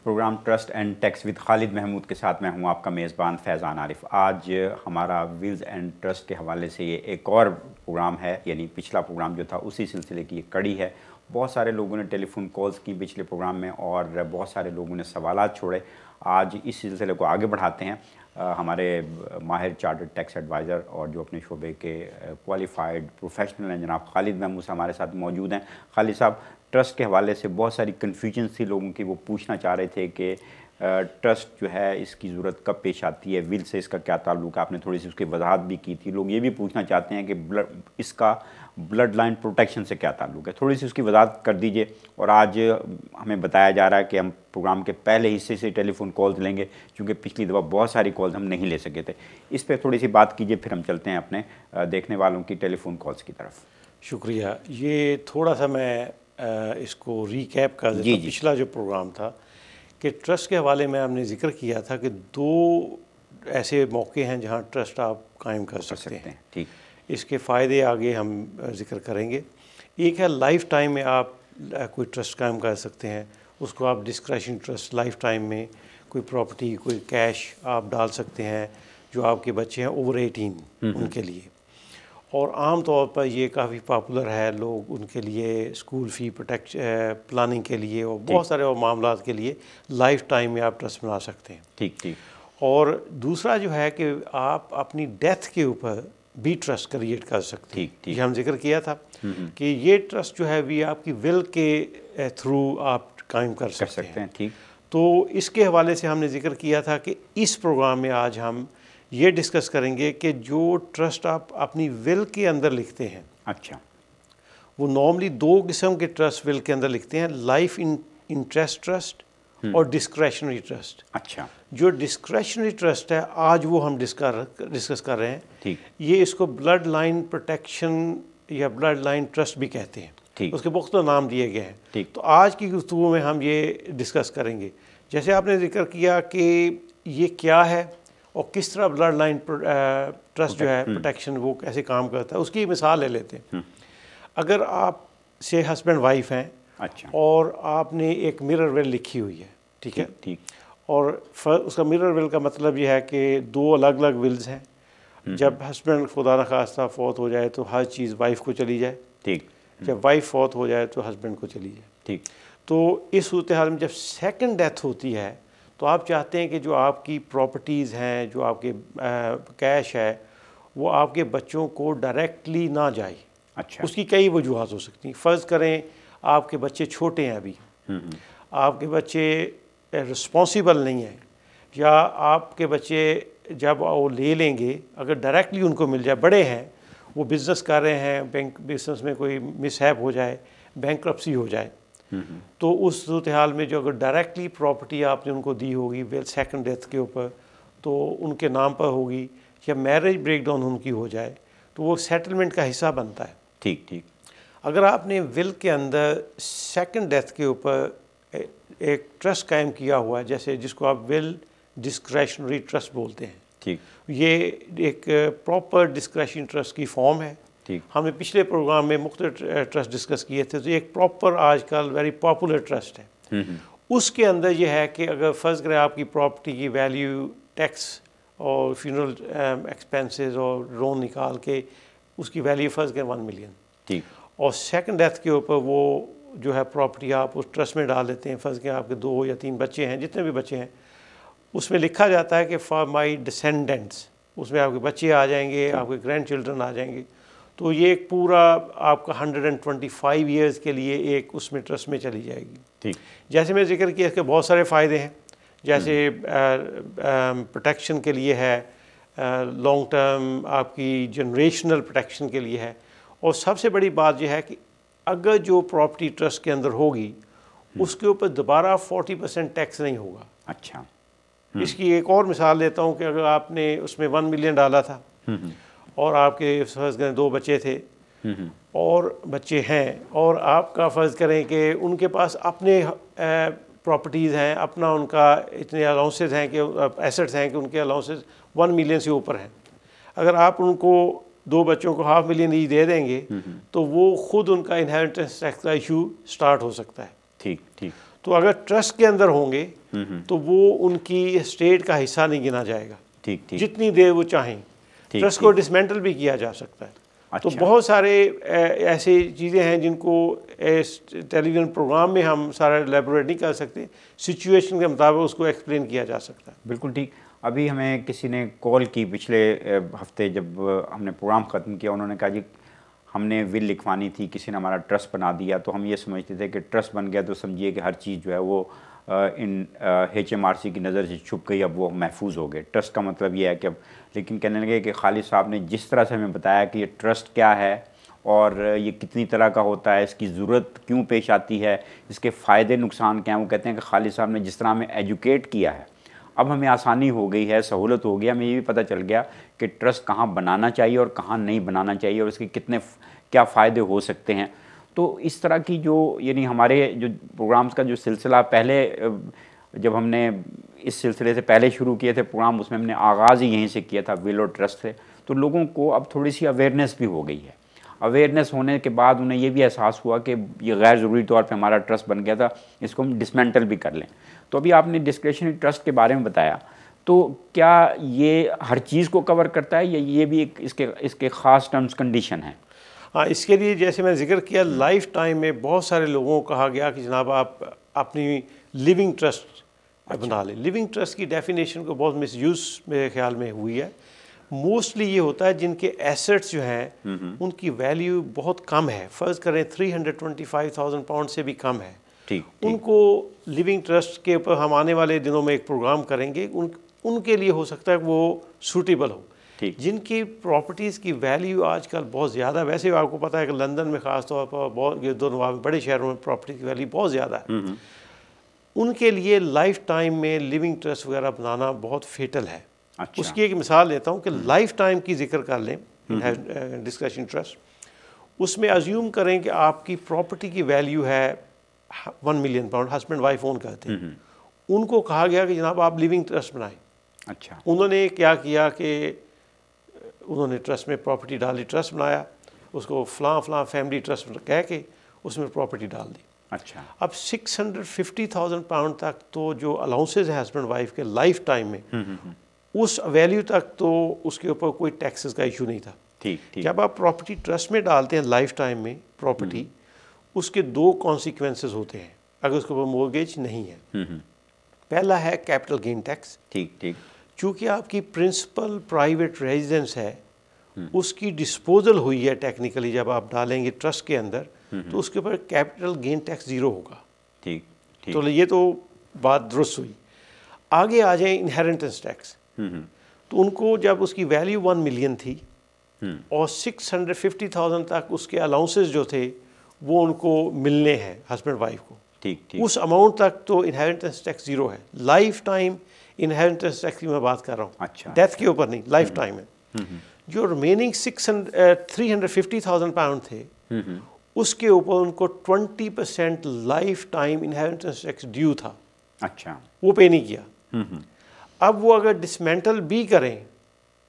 Programme trust and tax with Khalid Mahmood के साथ मैं हूं आपका मेज़बान फैज़ान आरिफ। आज हमारा विल्स एंड ट्रस्ट के हवाले से ये एक और प्रोग्राम है, यानी पिछला प्रोग्राम जो था उसी सिलसिले की एक कड़ी है। बहुत सारे लोगों ने टेलीफोन कॉल्स की पिछले प्रोग्राम में और बहुत सारे लोगों ने सवालात छोड़े। आज इस सिलसिले को आगे बढ़ाते हैं। हमारे माहिर चार्टर्ड टैक्स एडवाइज़र और जो अपने शोबे के क्वालिफाइड प्रोफेशनल हैं जनाब खालिद महमूद हमारे साथ मौजूद हैं। खालिद साहब, ट्रस्ट के हवाले से बहुत सारी कन्फ्यूजन थी लोगों की, वो पूछना चाह रहे थे कि ट्रस्ट जो है इसकी ज़रूरत कब पेश आती है, विल से इसका क्या ताल्लुक है। आपने थोड़ी सी उसकी वजाहत भी की थी। लोग ये भी पूछना चाहते हैं कि इसका ब्लड लाइन प्रोटेक्शन से क्या ताल्लुक है, थोड़ी सी उसकी वजाहत कर दीजिए। और आज हमें बताया जा रहा है कि हम प्रोग्राम के पहले हिस्से से टेलीफोन कॉल्स लेंगे, क्योंकि पिछली दफ़ा बहुत सारी कॉल्स हम नहीं ले सके थे। इस पर थोड़ी सी बात कीजिए, फिर हम चलते हैं अपने देखने वालों की टेलीफोन कॉल्स की तरफ। शुक्रिया। ये थोड़ा सा मैं इसको रीकैप कर देता हूँ। पिछला जो प्रोग्राम था कि ट्रस्ट के हवाले में हमने जिक्र किया था कि दो ऐसे मौके हैं जहाँ ट्रस्ट आप कायम कर सकते हैं। ठीक, इसके फ़ायदे आगे हम जिक्र करेंगे। एक है लाइफ टाइम में आप कोई ट्रस्ट कायम कर सकते हैं, उसको आप डिस्क्रेशन ट्रस्ट लाइफ टाइम में कोई प्रॉपर्टी, कोई कैश आप डाल सकते हैं जो आपके बच्चे हैं ओवर 18 उनके लिए। और आम तौर पर ये काफ़ी पॉपुलर है, लोग उनके लिए स्कूल फ़ी प्लानिंग के लिए और बहुत सारे और मामलात के लिए लाइफ टाइम में आप ट्रस्ट बना सकते हैं। ठीक। और दूसरा जो है कि आप अपनी डेथ के ऊपर भी ट्रस्ट क्रिएट कर सकते हैं। ये हम जिक्र किया था कि ये ट्रस्ट जो है भी आपकी विल के थ्रू आप कायम कर सकते हैं। ठीक। तो इसके हवाले से हमने जिक्र किया था कि इस प्रोग्राम में आज हम ये डिस्कस करेंगे कि जो ट्रस्ट आप अपनी विल के अंदर लिखते हैं, अच्छा, वो नॉर्मली दो किस्म के ट्रस्ट विल के अंदर लिखते हैं, लाइफ इंटरेस्ट ट्रस्ट और डिस्क्रेशनरी ट्रस्ट। अच्छा, जो डिस्क्रेशनरी ट्रस्ट है आज वो हम डिस्कस कर रहे हैं। ठीक। ये इसको ब्लड लाइन प्रोटेक्शन या ब्लड लाइन ट्रस्ट भी कहते हैं। ठीक। उसके मुख्तलिफ नाम दिए गए हैं। ठीक। तो आज की गुफ्तगू में हम ये डिस्कस करेंगे, जैसे आपने जिक्र किया कि ये क्या है और किस तरह ब्लड लाइन ट्रस्ट जो है प्रोटेक्शन वो कैसे काम करता है, उसकी एक मिसाल ले लेते हैं। अगर आप से हस्बैंड वाइफ हैं, अच्छा, और आपने एक मिरर विल लिखी हुई है, ठीक है, ठीक। और उसका मिरर विल का मतलब ये है कि दो अलग अलग विल्स हैं। जब हस्बैंड खुदा न खास्ता फौत हो जाए तो हर चीज़ वाइफ को चली जाए। ठीक। जब वाइफ फौत हो जाए तो हस्बैंड को चली जाए। ठीक। तो इस सूरत हाल में जब सेकंड डेथ होती है तो आप चाहते हैं कि जो आपकी प्रॉपर्टीज़ हैं, जो आपके कैश है, वो आपके बच्चों को डायरेक्टली ना जाए। अच्छा, उसकी कई वजूहत हो सकती हैं। फ़र्ज़ करें आपके बच्चे छोटे हैं अभी, आपके बच्चे रिस्पॉन्सिबल नहीं हैं, या आपके बच्चे जब वो ले लेंगे अगर डायरेक्टली उनको मिल जाए, बड़े हैं, वो बिज़नेस कर रहे हैं, बैंक बिज़नेस में कोई मिसहैप हो जाए, बैंक्रप्सी हो जाए, तो उस सूरत हाल में जो अगर डायरेक्टली प्रॉपर्टी आपने उनको दी होगी विल सेकंड डेथ के ऊपर, तो उनके नाम पर होगी, या मैरिज ब्रेकडाउन उनकी हो जाए तो वो सेटलमेंट का हिस्सा बनता है। ठीक। अगर आपने विल के अंदर सेकंड डेथ के ऊपर एक ट्रस्ट कायम किया हुआ है, जैसे जिसको आप विल डिस्क्रेशनरी ट्रस्ट बोलते हैं, ठीक। ये एक प्रॉपर डिस्क्रेशन ट्रस्ट की फॉर्म है। ठीक। हमने पिछले प्रोग्राम में मुख्तलिफ ट्रस्ट डिस्कस किए थे। तो एक प्रॉपर आजकल वेरी पॉपुलर ट्रस्ट है। उसके अंदर ये है कि अगर फ़र्ज़ करें आपकी प्रॉपर्टी की वैल्यू टैक्स और फ्यूनरल एक्सपेंसेस और लोन निकाल के उसकी वैल्यू फ़र्ज़ करें 1 मिलियन, ठीक। और सेकंड डेथ के ऊपर वो जो है प्रॉपर्टी आप उस ट्रस्ट में डाल देते हैं। फ़र्ज़ करें आपके 2 या 3 बच्चे हैं, जितने भी बच्चे हैं, उसमें लिखा जाता है कि फॉर माई डिसेंडेंट्स, उसमें आपके बच्चे आ जाएंगे, आपके ग्रैंड चिल्ड्रन आ जाएंगे। तो ये एक पूरा आपका 125 ईयर्स के लिए एक उसमें ट्रस्ट में चली जाएगी। ठीक। जैसे मैं जिक्र किया, इसके बहुत सारे फ़ायदे हैं, जैसे प्रोटेक्शन के लिए है, लॉन्ग टर्म आपकी जनरेशनल प्रोटेक्शन के लिए है, और सबसे बड़ी बात यह है कि अगर जो प्रॉपर्टी ट्रस्ट के अंदर होगी उसके ऊपर दोबारा 40% टैक्स नहीं होगा। अच्छा, इसकी एक और मिसाल देता हूँ कि अगर आपने उसमें 1 मिलियन डाला था और आपके फ़र्ज़ करें 2 बच्चे थे और बच्चे हैं, और आपका फ़र्ज़ करें कि उनके पास अपने प्रॉपर्टीज़ हैं, अपना उनका इतने अलाउंसेस हैं कि एसेट्स हैं कि उनके अलाउंसेस 1 मिलियन से ऊपर हैं। अगर आप उनको 2 बच्चों को $500,000 ईच दे देंगे तो वो खुद उनका इनहेरिटेंस टैक्स का इशू स्टार्ट हो सकता है। ठीक। तो अगर ट्रस्ट के अंदर होंगे तो वो उनकी स्टेट का हिस्सा नहीं गिना जाएगा। ठीक ठीक। जितनी देर वो चाहें ट्रस्ट को डिसमेंटल भी किया जा सकता है। अच्छा। तो बहुत सारे ऐसी चीज़ें हैं जिनको टेलीविज़न प्रोग्राम में हम सारा एलेबोरेट नहीं कर सकते, सिचुएशन के मुताबिक उसको एक्सप्लेन किया जा सकता है। बिल्कुल ठीक। अभी हमें किसी ने कॉल की पिछले हफ्ते जब हमने प्रोग्राम ख़त्म किया, उन्होंने कहा जी हमने विल लिखवानी थी, किसी ने हमारा ट्रस्ट बना दिया, तो हम ये समझते थे कि ट्रस्ट बन गया तो समझिए कि हर चीज़ जो है वो इन HMRC की नज़र से छुप गई, अब वो महफूज हो गए। ट्रस्ट का मतलब ये है कि अब, लेकिन कहने लगे कि खालिद साहब ने जिस तरह से हमें बताया कि ये ट्रस्ट क्या है और ये कितनी तरह का होता है, इसकी ज़रूरत क्यों पेश आती है, इसके फ़ायदे नुकसान क्या हैं, वो कहते हैं कि खालिद साहब ने जिस तरह हमें एजुकेट किया है, अब हमें आसानी हो गई है, सहूलत हो गई, हमें ये भी पता चल गया कि ट्रस्ट कहाँ बनाना चाहिए और कहाँ नहीं बनाना चाहिए और इसके कितने क्या फ़ायदे हो सकते हैं। तो इस तरह की जो यानी हमारे जो प्रोग्राम्स का जो सिलसिला पहले जब हमने इस सिलसिले से पहले शुरू किए थे प्रोग्राम, उसमें हमने आगाज़ ही यहीं से किया था, विल और ट्रस्ट से, तो लोगों को अब थोड़ी सी अवेयरनेस भी हो गई है। अवेयरनेस होने के बाद उन्हें ये भी एहसास हुआ कि ये गैर ज़रूरी तौर पे हमारा ट्रस्ट बन गया था, इसको हम डिसमेंटल भी कर लें। तो अभी आपने डिस्क्रिशनरी ट्रस्ट के बारे में बताया, तो क्या ये हर चीज़ को कवर करता है या ये भी एक इसके ख़ास टर्म्स कंडीशन है? हाँ, इसके लिए जैसे मैंने जिक्र किया, लाइफ टाइम में बहुत सारे लोगों को कहा गया कि जनाब आप अपनी लिविंग ट्रस्ट बना लें। लिविंग ट्रस्ट की डेफिनेशन को बहुत मिसयूज़ मेरे ख्याल में हुई है। मोस्टली ये होता है जिनके एसेट्स जो हैं उनकी वैल्यू बहुत कम है, फ़र्ज़ करें 325,000 पाउंड से भी कम है, ठीक, उनको लिविंग ट्रस्ट के ऊपर हम आने वाले दिनों में एक प्रोग्राम करेंगे, उनके लिए हो सकता है कि वो सूटेबल हो। जिनकी प्रॉपर्टीज़ की वैल्यू आजकल बहुत ज़्यादा, वैसे आपको पता है कि लंदन में ख़ास तौर पर बहुत, ये दोनों बड़े शहरों में प्रॉपर्टी की वैल्यू बहुत ज़्यादा है, उनके लिए लाइफ टाइम में लिविंग ट्रस्ट वगैरह बनाना बहुत फेटल है। अच्छा। उसकी एक मिसाल लेता हूँ कि लाइफ टाइम की जिक्र कर लें डिस्कशन ट्रस्ट, उसमें अज्यूम करें कि आपकी प्रॉपर्टी की वैल्यू है 1 million pound, husband wife own करते हैं, उनको कहा गया कि जनाब आप लिविंग ट्रस्ट बनाएं। अच्छा। उन्होंने क्या किया कि उन्होंने ट्रस्ट में प्रॉपर्टी डाली, ट्रस्ट बनाया, उसको फ़लाँ फैमिली ट्रस्ट कह के उसमें प्रॉपर्टी डाल दी। अच्छा। अब 650,000 पाउंड तक तो जो अलाउंसेज है हस्बैंड वाइफ के लाइफ टाइम में, उस वैल्यू तक तो उसके ऊपर कोई टैक्सेस का इशू नहीं था। ठीक। जब आप प्रॉपर्टी ट्रस्ट में डालते हैं लाइफ टाइम में प्रॉपर्टी, उसके 2 कॉन्सिक्वेंसेस होते हैं अगर उसके ऊपर मोर्गेज नहीं है। पहला है कैपिटल गेन टैक्स। ठीक। चूँकि आपकी प्रिंसिपल प्राइवेट रेजिडेंस है, उसकी डिस्पोजल हुई है टेक्निकली, जब आप डालेंगे ट्रस्ट के अंदर तो उसके ऊपर कैपिटल गेन टैक्स 0 होगा। ठीक। तो ये तो बात दुरुस्त हुई। आगे आ जाए इनहेरिटेंस टैक्स, तो उनको जब उसकी वैल्यू 1 मिलियन थी और 650,000 तक उसके अलाउंसेस जो थे वो उनको मिलने हैं हस्बैंड वाइफ को, ठीक। उस अमाउंट तक तो इनहेरिटेंस टैक्स 0 है। लाइफ टाइम इनहेरिटेंस टैक्स की मैं बात कर रहा हूँ। अच्छा। डेथ के ऊपर नहीं, लाइफ टाइम है। जो रिमेनिंग 350,000 पाउंड थे, उसके ऊपर उनको 20% life time inheritance tax due था। अच्छा। वो पे नहीं किया। अब वो अगर डिसमेंटल भी करें,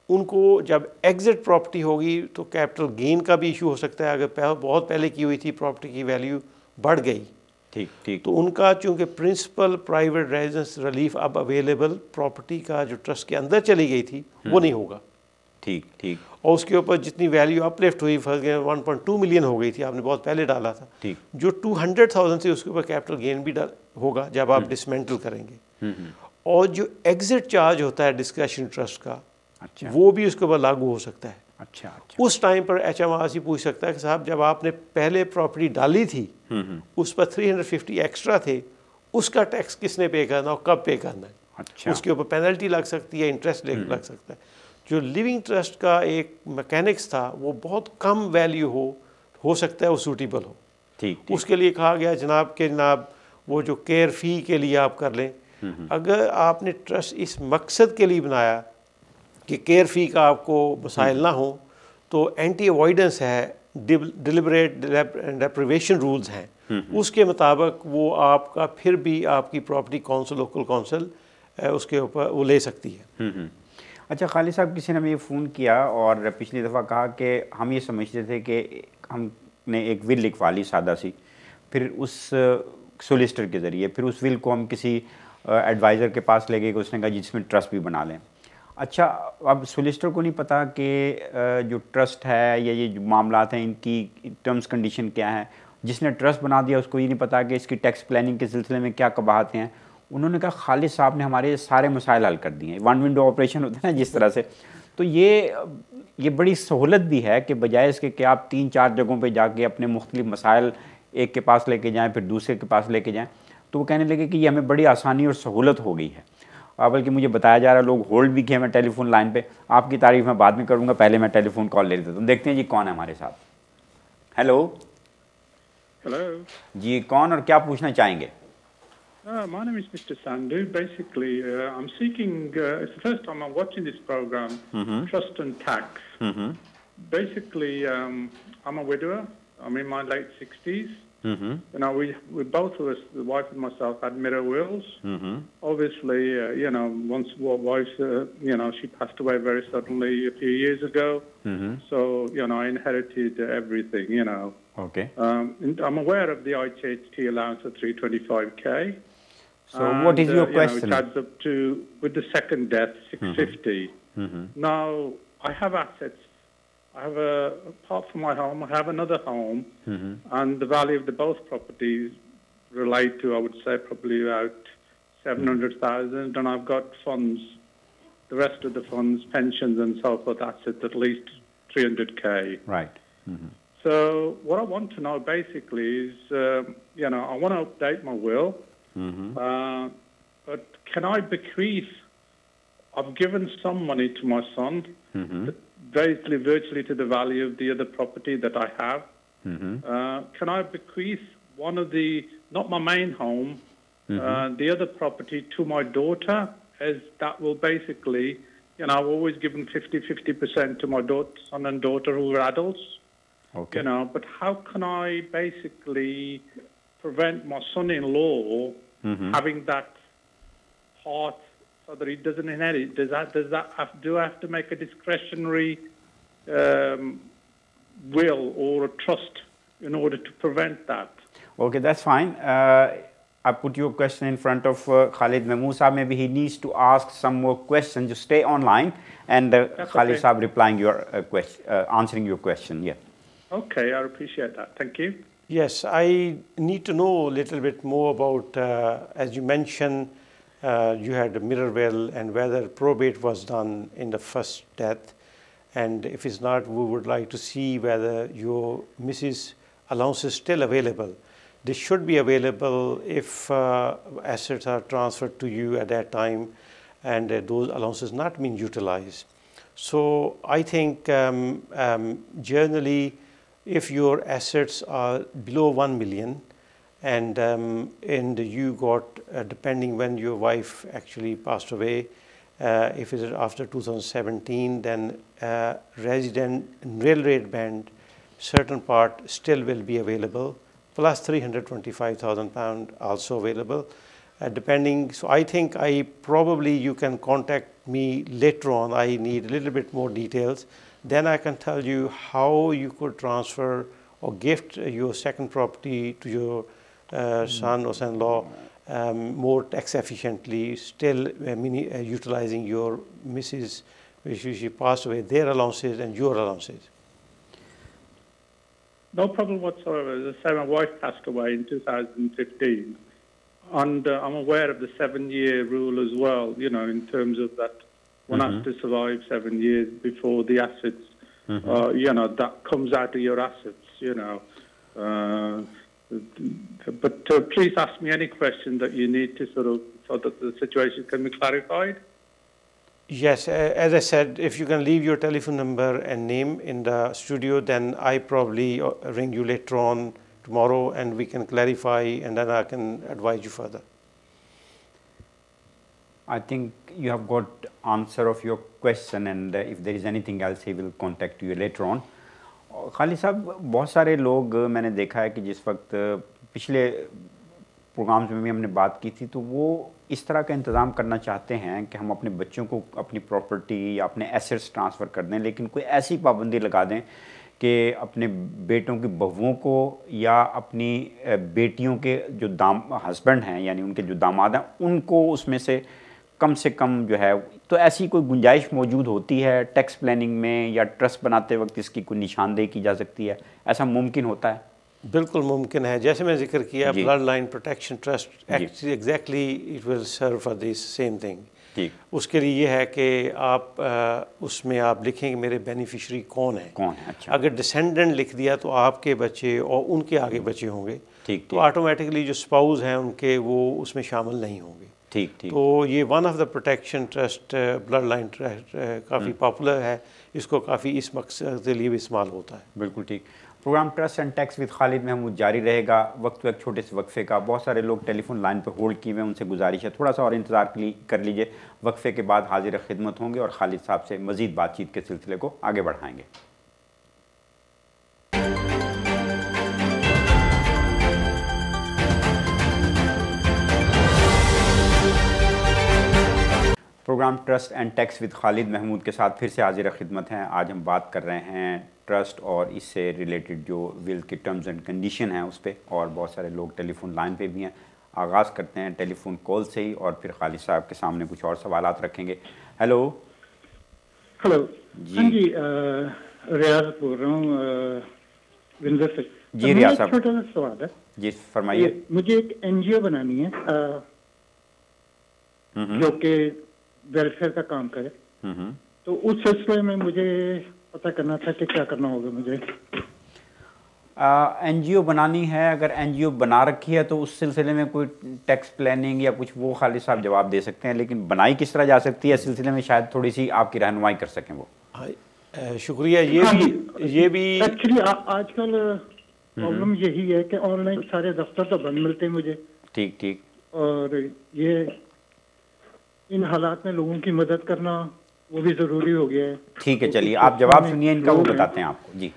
उनको जब एग्जिट प्रॉपर्टी होगी तो कैपिटल गेन का भी इशू हो सकता है। अगर बहुत पहले की हुई थी प्रॉपर्टी की वैल्यू बढ़ गई, ठीक, तो उनका चूंकि प्रिंसिपल प्राइवेट रेजिडेंस रिलीफ अब अवेलेबल प्रॉपर्टी का जो ट्रस्ट के अंदर चली गई थी वो नहीं होगा। ठीक। और उसके ऊपर जितनी वैल्यू अपलिफ्ट हुई, 1.2 मिलियन हो गई थी, आपने बहुत पहले डाला था, ठीक। जो 200,000 से उसके ऊपर कैपिटल गेन भी होगा जब आप डिसमेंटल करेंगे। और जो एग्जिट चार्ज होता है डिस्क्रिशनरी ट्रस्ट का, अच्छा, वो भी उसके ऊपर लागू हो सकता है। अच्छा। उस टाइम पर HMRC पूछ सकता है कि साहब जब आपने पहले प्रॉपर्टी डाली थी उस पर 350 एक्स्ट्रा थे, उसका टैक्स किसने पे करना और कब पे करना है। अच्छा। उसके ऊपर पेनल्टी लग सकती है, इंटरेस्ट लग सकता है। जो लिविंग ट्रस्ट का एक मैकेनिक्स था वो बहुत कम वैल्यू हो सकता है वो सूटेबल हो। ठीक। उसके लिए कहा गया जनाब वो जो केयर फ़ी के लिए आप कर लें। अगर आपने ट्रस्ट इस मकसद के लिए बनाया कि केयर फ़ी का आपको मसाइल ना हो, तो एंटी अवॉइडेंस है, डिलिबरेट डेप्रिवेशन रूल्स हैं, उसके मुताबिक वो आपका फिर भी आपकी प्रॉपर्टी काउंसिल, लोकल काउंसिल उसके ऊपर वो ले सकती है। अच्छा खालिद साहब, किसी ने मुझे फ़ोन किया और पिछली दफ़ा कहा कि हम ये समझते थे कि हमने एक विल लिखवा ली सादा सी, फिर उस सोलिसिटर के ज़रिए, फिर उस विल को हम किसी एडवाइज़र के पास ले गए, उसने कहा जिसमें ट्रस्ट भी बना लें। अच्छा, अब सोलिसिटर को नहीं पता कि जो ट्रस्ट है या ये जो मामलात हैं इनकी टर्म्स कंडीशन क्या है। जिसने ट्रस्ट बना दिया उसको ये नहीं पता कि इसकी टैक्स प्लानिंग के सिलसिले में क्या कबाहतें हैं। उन्होंने कहा खालिद साहब ने हमारे सारे मसाइल हल कर दिए हैं, वन विंडो ऑपरेशन होता है ना जिस तरह से। तो ये बड़ी सहूलत भी है कि बजाय इसके कि आप 3-4 जगहों पे जाके अपने मुख्तलिफ मसाइल एक के पास लेके जाएं फिर दूसरे के पास लेके जाएं, तो वो कहने लगे कि ये हमें बड़ी आसानी और सहूलत हो गई है। बल्कि मुझे बताया जा रहा है लोग होल्ड भी किए मैं टेलीफोन लाइन पे। आपकी तारीफ मैं बाद में करूँगा, पहले मैं टेलीफोन कॉल ले लेता हूँ। देखते हैं जी कौन है हमारे साथ। हेलो। Hello. जी कौन और क्या पूछना चाहेंगे? My name is Mr. Sandhu. Basically, I'm seeking, it's the first time I'm watching this program, Trust and Tax. Basically, I'm a widower. I'm in my late 60s. You know, we both of us, the wife and myself, had mirror wills. Obviously, you know, once wife, you know, she passed away very suddenly a few years ago. So, you know, I inherited everything, you know. Okay. I'm aware of the IHT allowance of 325k. So what is your question? You know, it adds up to, with the second death, 650. Now, I have assets. I have apart from my home, I have another home, and the value of the both properties relate to, I would say, probably about 700,000, and I've got funds, the rest of the funds, pensions and so forth, assets at least 300k. Right. So what I want to know basically is, you know, I want to update my will, but can I bequeath? I've given some money to my son, basically virtually to the value of the other property that I have. Can I bequeath one of the, not my main home, the other property to my daughter, as that will basically, you know, I've always given 50% to my son and daughter who are adults. Okay. You know, but how can I basically prevent my son-in-law having that part so that he doesn't inherit? Do I have to make a discretionary will or a trust in order to prevent that? Okay, that's fine. I put your question in front of Khalid Mahmood Saab. Maybe he needs to ask some more questions. Just stay online, and Khalid Saab replying your answering your question. Yeah. Okay, I appreciate that. Thank you. Yes, I need to know a little bit more about, as you mentioned, you had a mirror will and whether probate was done in the first death. And if it's not, we would like to see whether your Mrs. allowance is still available. This should be available if assets are transferred to you at that time and those allowances not being utilized. So I think generally, if your assets are below 1 million and you got, depending when your wife actually passed away, if it's after 2017, then resident real rate band, certain part still will be available, plus £325,000 also available, depending. So I think you can contact me later on. I need a little bit more details. Then I can tell you how you could transfer or gift your second property to your son or son-in-law more tax efficiently, still utilizing your Mrs. which she passed away, their allowances and your allowances. No problem whatsoever. As I say, my wife passed away in 2015, and I'm aware of the 7-year rule as well, you know, in terms of that one has to survive 7 years before the assets, you know, that comes out of your assets, you know. But please ask me any question that you need to so that the situation can be clarified. Yes, as I said, if you can leave your telephone number and name in the studio, then I probably ring you later on tomorrow and we can clarify and then I can advise you further. I think you have got answer of your question, and if there is anything else, he will contact you later on. Khalid साहब, बहुत सारे लोग मैंने देखा है कि जिस वक्त पिछले प्रोग्राम्स में भी हमने बात की थी, तो वो इस तरह का इंतज़ाम करना चाहते हैं कि हम अपने बच्चों को अपनी प्रॉपर्टी या अपने एसेट्स ट्रांसफ़र कर दें, लेकिन कोई ऐसी पाबंदी लगा दें कि अपने बेटों की बहुओं को या अपनी बेटियों के जो हस्बैंड हैं यानी उनके जो दामाद हैं उनको उसमें से कम जो है, तो ऐसी कोई गुंजाइश मौजूद होती है टैक्स प्लानिंग में या ट्रस्ट बनाते वक्त इसकी कोई निशानदेही की जा सकती है, ऐसा मुमकिन होता है? बिल्कुल मुमकिन है। जैसे मैं जिक्र किया blood line protection trust exactly it will serve for this same thing. उसके लिए ये है कि आप उसमें आप लिखेंगे मेरे बेनिफिशरी कौन है। अच्छा। अगर डिसेंडेंट लिख दिया तो आपके बच्चे और उनके आगे बच्चे होंगे, तो ऑटोमेटिकली जो स्पाउस हैं उनके वो उसमें शामिल नहीं होंगे। तो ये one of the protection trust blood line trust काफ़ी पॉपुलर है, इसको काफ़ी इस मकसद के लिए भी इस्तेमाल होता है। बिल्कुल ठीक। Programme trust and tax with Khalid Mahmood जारी रहेगा वक्त एक छोटे से वक्फे का। बहुत सारे लोग टेलीफोन लाइन पर होल्ड किए हुए हैं, उनसे गुजारिश है थोड़ा सा और इंतज़ार कर लीजिए। वक्फे के बाद हाजिर खिदमत होंगे और खालिद साहब से मज़ीद बातचीत के सिलसिले को आगे बढ़ाएंगे। Programme trust and tax with Khalid Mahmood के साथ फिर से हाजिर खिदमत हैं। आज हम बात कर रहे हैं ट्रस्ट और इससे रिलेटेड जो विल के टर्म्स एंड कंडीशन हैं उस पर, और बहुत सारे लोग टेलीफोन लाइन पे भी हैं। आगाज़ करते हैं टेलीफोन कॉल से ही और फिर खालिद साहब के सामने कुछ और सवालात रखेंगे। हेलो जी। हाँ जी, रियाज बोल रहा हूँ विंदर से। जी रियाज साहब, छोटा सा सवाल है जी फरमाइए। मुझे एक NGO बनानी है जो कि वेलफेयर का काम करे, तो उस सिलसिले में मुझे पता करना था कि क्या करना होगा मुझे। NGO बनानी है, अगर NGO बना रखी है तो उस सिलसिले में कोई टैक्स प्लानिंग या कुछ वो खालिद साहब जवाब दे सकते हैं, लेकिन बनाई किस तरह जा सकती है इस सिलसिले में शायद थोड़ी सी आपकी रहनुमाई कर सकें वो। शुक्रिया। ये भी एक्चुअली आजकल प्रॉब्लम यही है कि ऑनलाइन सारे दफ्तर तो बंद मिलते हैं मुझे। ठीक। और ये इन हालात में लोगों की मदद करना वो भी ज़रूरी हो गया है। ठीक है, चलिए आप जवाब सुनिए इनका, वो बताते हैं आपको। जी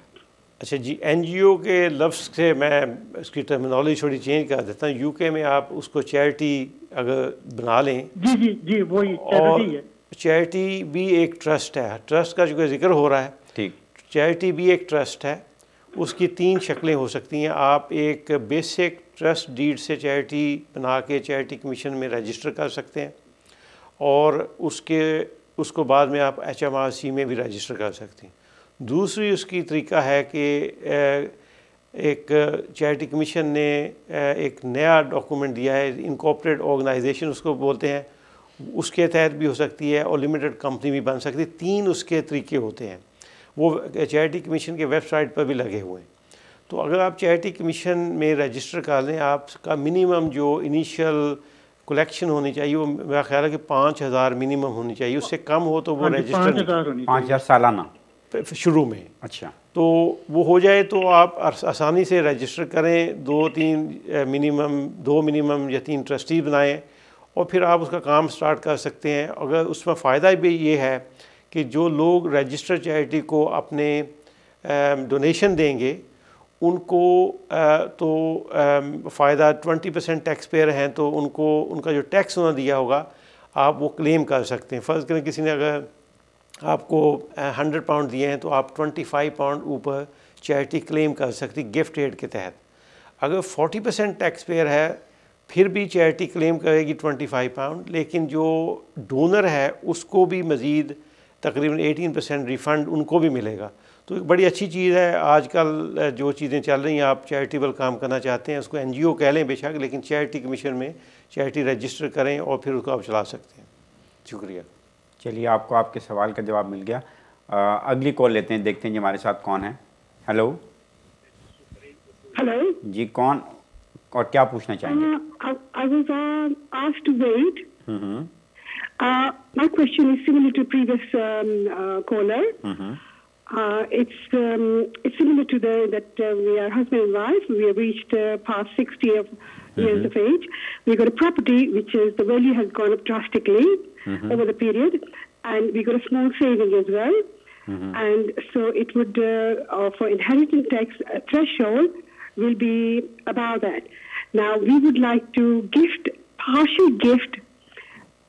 अच्छा जी, NGO के लफ्ज़ से मैं उसकी टर्मिनोलॉजी थोड़ी चेंज कर देता हूँ। UK में आप उसको चैरिटी अगर बना लें, जी वही चैरिटी है। चैरिटी भी एक ट्रस्ट है, ट्रस्ट का जो जिक्र हो रहा है, ठीक, चैरिटी भी एक ट्रस्ट है। उसकी 3 शक्लें हो सकती हैं। आप एक बेसिक ट्रस्ट डीड से चैरिटी बना के चैरिटी कमीशन में रजिस्टर कर सकते हैं, और उसको बाद में आप HMRC में भी रजिस्टर कर सकते हैं। दूसरी उसकी तरीका है कि एक चैरिटी कमीशन ने एक नया डॉक्यूमेंट दिया है, इनकॉर्पोरेट ऑर्गेनाइजेशन उसको बोलते हैं, उसके तहत भी हो सकती है और लिमिटेड कंपनी भी बन सकती है। 3 उसके तरीके होते हैं, वो चैरिटी कमीशन के वेबसाइट पर भी लगे हुए हैं। तो अगर आप चैरिटी कमीशन में रजिस्टर कर लें, आपका मिनिमम जो इनिशियल कलेक्शन होनी चाहिए वो मेरा ख्याल है कि 5,000 मिनिमम होनी चाहिए, उससे कम हो तो वो रजिस्टर 5,000 सालाना शुरू में। अच्छा, तो वो हो जाए तो आप आसानी से रजिस्टर करें, 2-3 मिनिमम या 3 ट्रस्टी बनाएं और फिर आप उसका काम स्टार्ट कर सकते हैं। अगर उसमें फ़ायदा भी ये है कि जो लोग रजिस्टर चैरिटी को अपने डोनेशन देंगे उनको तो फ़ायदा 20% टैक्स पेयर हैं, तो उनको उनका जो टैक्स उन्होंने दिया होगा आप वो क्लेम कर सकते हैं। फ़र्ज़ करें किसी ने अगर आपको 100 पाउंड दिए हैं तो आप 25 पाउंड ऊपर चैरिटी क्लेम कर सकती गिफ्ट एड के तहत। अगर 40% टैक्स पेयर है फिर भी चैरिटी क्लेम करेगी 25 पाउंड, लेकिन जो डोनर है उसको भी मज़ीद तकरीबन 18% रिफ़ंड उनको भी मिलेगा। तो एक बड़ी अच्छी चीज़ है। आजकल जो चीज़ें चल रही हैं, आप चैरिटेबल काम करना चाहते हैं, उसको NGO कह लें बेशक, लेकिन चैरिटी कमीशन में चैरिटी रजिस्टर करें और फिर उसको आप चला सकते हैं। शुक्रिया। चलिए, आपको आपके सवाल का जवाब मिल गया। अगली कॉल लेते हैं, देखते हैं जी हमारे साथ कौन है। हेलो जी, कौन और क्या पूछना चाहेंगे? I was asked to wait. My question is similar to previous caller. It's similar to that we are husband and wife. We have reached past 60 years of age. We got a property which is the value has gone up drastically over the period, and we got a small saving as well. And so it would for inheritance tax threshold will be about that. Now we would like to partial gift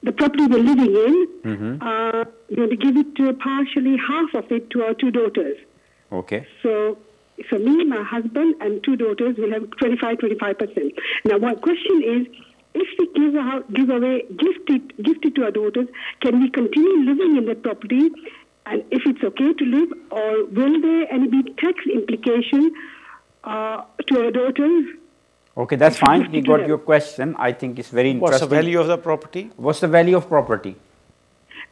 the property we're living in. We're going to give it partially half of it to our 2 daughters. Okay. So me, my husband, and 2 daughters will have 25%. Now, my question is, if we gift it to our daughters, can we continue living in that property? And if it's okay to live, or will there any be tax implication to our daughters? Okay, that's fine. We got your question. I think it's very interesting. What's the value of the property? What's the value of property?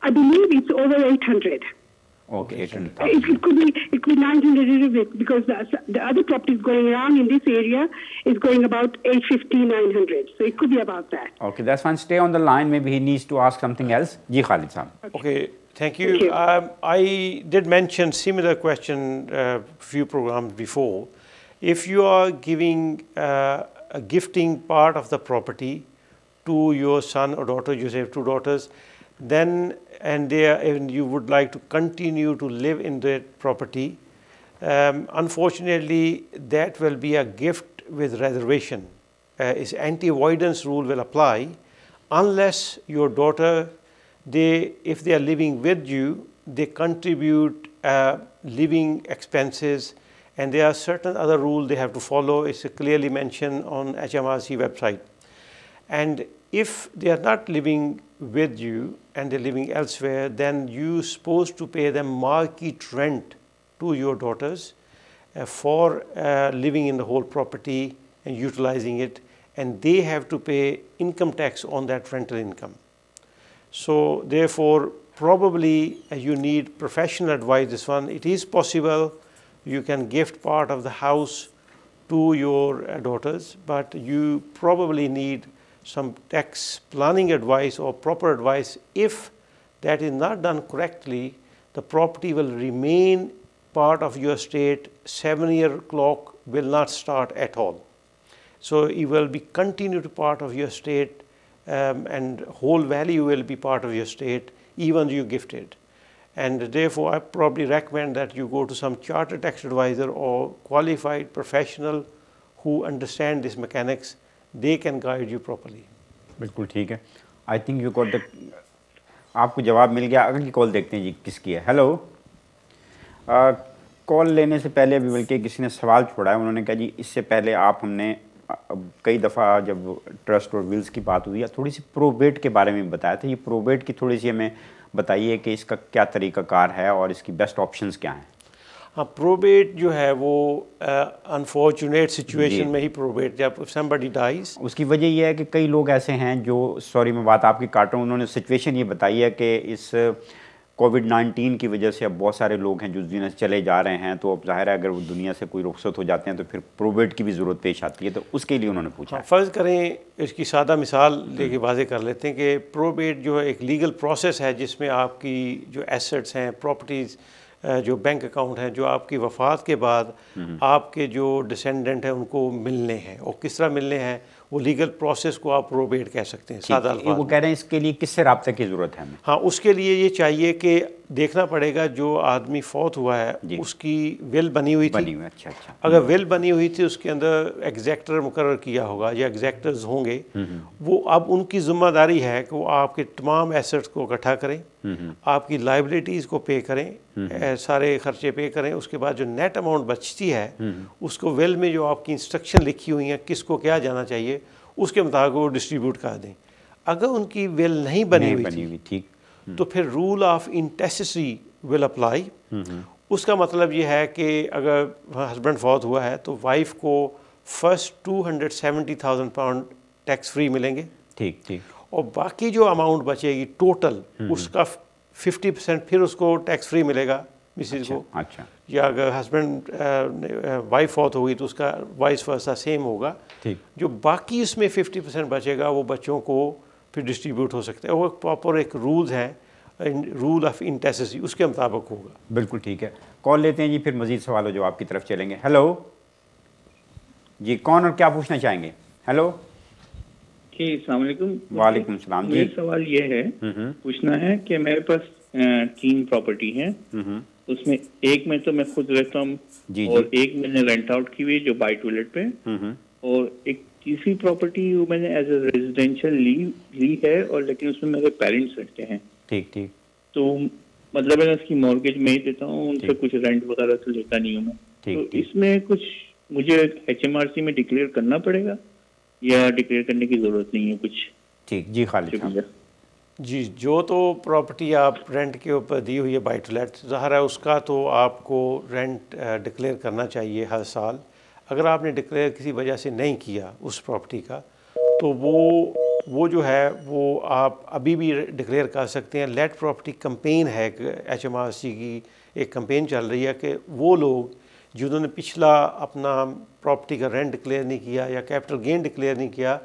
I believe it's over 800. Okay, 800,000. It could be 900 a little bit, because the other properties going around in this area is going about 850, 900. So it could be about that. Okay, that's fine. Stay on the line. Maybe he needs to ask something else. Ji Khalid Saab. Okay, thank you. Thank you. I did mention similar question a few programs before. If you are giving a gifting part of the property to your son or daughter, you say 2 daughters, then and you would like to continue to live in that property, unfortunately that will be a gift with reservation. Is anti-avoidance rule will apply unless your daughter, if they are living with you, they contribute living expenses, and there are certain other rules they have to follow. It's clearly mentioned on HMRC website. And if they are not living with you and they're living elsewhere, then you're supposed to pay them market rent to your daughters for living in the whole property and utilizing it, and they have to pay income tax on that rental income. So therefore, probably you need professional advice. This one, it is possible you can gift part of the house to your daughters, but you probably need some tax planning advice or proper advice. If that is not done correctly, the property will remain part of your estate. 7-year clock will not start at all. So it will be continue to part of your estate, and whole value will be part of your estate even you gifted. And therefore, I probably recommend that you go to some chartered tax advisor or qualified professional who understand this mechanics. They can guide you properly. बिल्कुल ठीक है. I think you got the आपको जवाब मिल गया. अगली call देखते हैं जी किसकी है. हेलो. कॉल लेने से पहले अभी बल्कि किसी ने सवाल छोड़ा है. उन्होंने कहा जी इससे पहले आप हमने कई दफ़ा जब ट्रस्ट और विल्स की बात हुई है थोड़ी सी प्रोबेट के बारे में बताया था. ये प्रोबेट की थोड़ी सी हमें बताइए कि इसका क्या तरीक़ाकार है और इसकी बेस्ट ऑप्शंस क्या हैं. हाँ, प्रोबेट जो है वो अनफॉर्चुनेट सिचुएशन में ही प्रोबेट, जब समबडी डाइज. उसकी वजह यह है कि कई लोग ऐसे हैं जो, सॉरी मैं बात आपकी काट रहा हूँ, उन्होंने सिचुएशन ये बताई है कि इस कोविड-19 की वजह से अब बहुत सारे लोग हैं जो दुनिया से चले जा रहे हैं, तो अब ज़ाहिर है अगर वो दुनिया से कोई रुखसत हो जाते हैं तो फिर प्रोबेट की भी ज़रूरत पेश आती है. तो उसके लिए उन्होंने पूछा. फ़र्ज़ करें, इसकी सादा मिसाल लेके वाज़े कर लेते हैं कि प्रोबेट जो है एक लीगल प्रोसेस है जिसमें आपकी जो एसेट्स हैं, प्रॉपर्टीज़, जो बैंक अकाउंट हैं, जो आपकी वफ़ात के बाद आपके जो डिसेंडेंट हैं उनको मिलने हैं. और किस तरह मिलने हैं, वो लीगल प्रोसेस को आप प्रोबेट कह सकते हैं. सादा वो कह रहे हैं इसके लिए किससे राब्ते की ज़रूरत है हमें. हाँ, उसके लिए ये चाहिए कि देखना पड़ेगा जो आदमी फौत हुआ है उसकी विल बनी हुई थी. अच्छा अच्छा. अगर विल बनी हुई थी उसके अंदर एग्जैक्टर मुकर्रर किया होगा या एग्जैक्टर्स होंगे, वो अब उनकी ज़िम्मेदारी है कि वो आपके तमाम एसेट्स को इकट्ठा करें, आपकी लाइबिलिटीज़ को पे करें, सारे खर्चे पे करें. उसके बाद जो नेट अमाउंट बचती है उसको विल में जो आपकी इंस्ट्रक्शन लिखी हुई हैं किसको क्या जाना चाहिए उसके मुताबिक वो डिस्ट्रीब्यूट कर दें. अगर उनकी विल नहीं बनी हुई थी तो फिर रूल ऑफ इंटेसेसी विल अप्लाई. उसका मतलब ये है कि अगर हस्बैंड फौत हुआ है तो वाइफ को फर्स्ट 270,000 पाउंड टैक्स फ्री मिलेंगे. ठीक ठीक. और बाकी जो अमाउंट बचेगी टोटल उसका 50% फिर उसको टैक्स फ्री मिलेगा मिसेज को. अच्छा. या अगर हस्बैंड वाइफ फौत होगी तो उसका वाइस वर्सा सेम होगा. ठीक. जो बाकी उसमें 50% बचेगा वो बच्चों को फिर डिस्ट्रीब्यूट हो सकते हैं. वो प्रॉपर एक रूल्स हैं, रूल ऑफ इंटेसेसी, उसके मुताबिक होगा. बिल्कुल ठीक है. कॉल लेते हैं जी, फिर मजीद सवाल जवाब की तरफ चलेंगे. हेलो जी, कौन और क्या पूछना चाहेंगे. हेलो जी, अस्सलाम वालेकुम. वालेकुम सलाम जी. मेरा सवाल ये है, पूछना है कि मेरे पास 3 प्रॉपर्टी हैं. उसमें एक में तो मैं खुद रहता हूँ और एक मैंने रेंट आउट की हुई जो बाई टॉयलेट पे, और एक तीसरी प्रॉपर्टी वो मैंने एज ए रेजिडेंशियल ली है, और लेकिन उसमें मेरे पेरेंट्स रहते हैं. ठीक ठीक. तो मतलब मैं उसकी मॉर्गेज में ही देता हूँ, उनसे कुछ रेंट वगैरह तो लेता नहीं हूँ मैं। तो इसमें कुछ मुझे HMRC में डिक्लेयर करना पड़ेगा या डिक्लेयर करने की ज़रूरत नहीं है कुछ? ठीक जी खालिद साहब। जी, जो तो प्रॉपर्टी आप रेंट के ऊपर दी हुई है बाय टू लेट, ज़ाहिर है उसका तो आपको रेंट डिक्लेयर करना चाहिए हर साल। अगर आपने डिक्लेयर किसी वजह से नहीं किया उस प्रॉपर्टी का, तो वो जो है वो आप अभी भी डिक्लेयर कर सकते हैं। लेट प्रॉपर्टी कैंपेन है, HMRC की एक कैंपेन चल रही है कि वो लोग जिन्होंने पिछला अपना प्रॉपर्टी का रेंट डिक्लेयर नहीं किया या कैपिटल गेन डिक्लेयर नहीं किया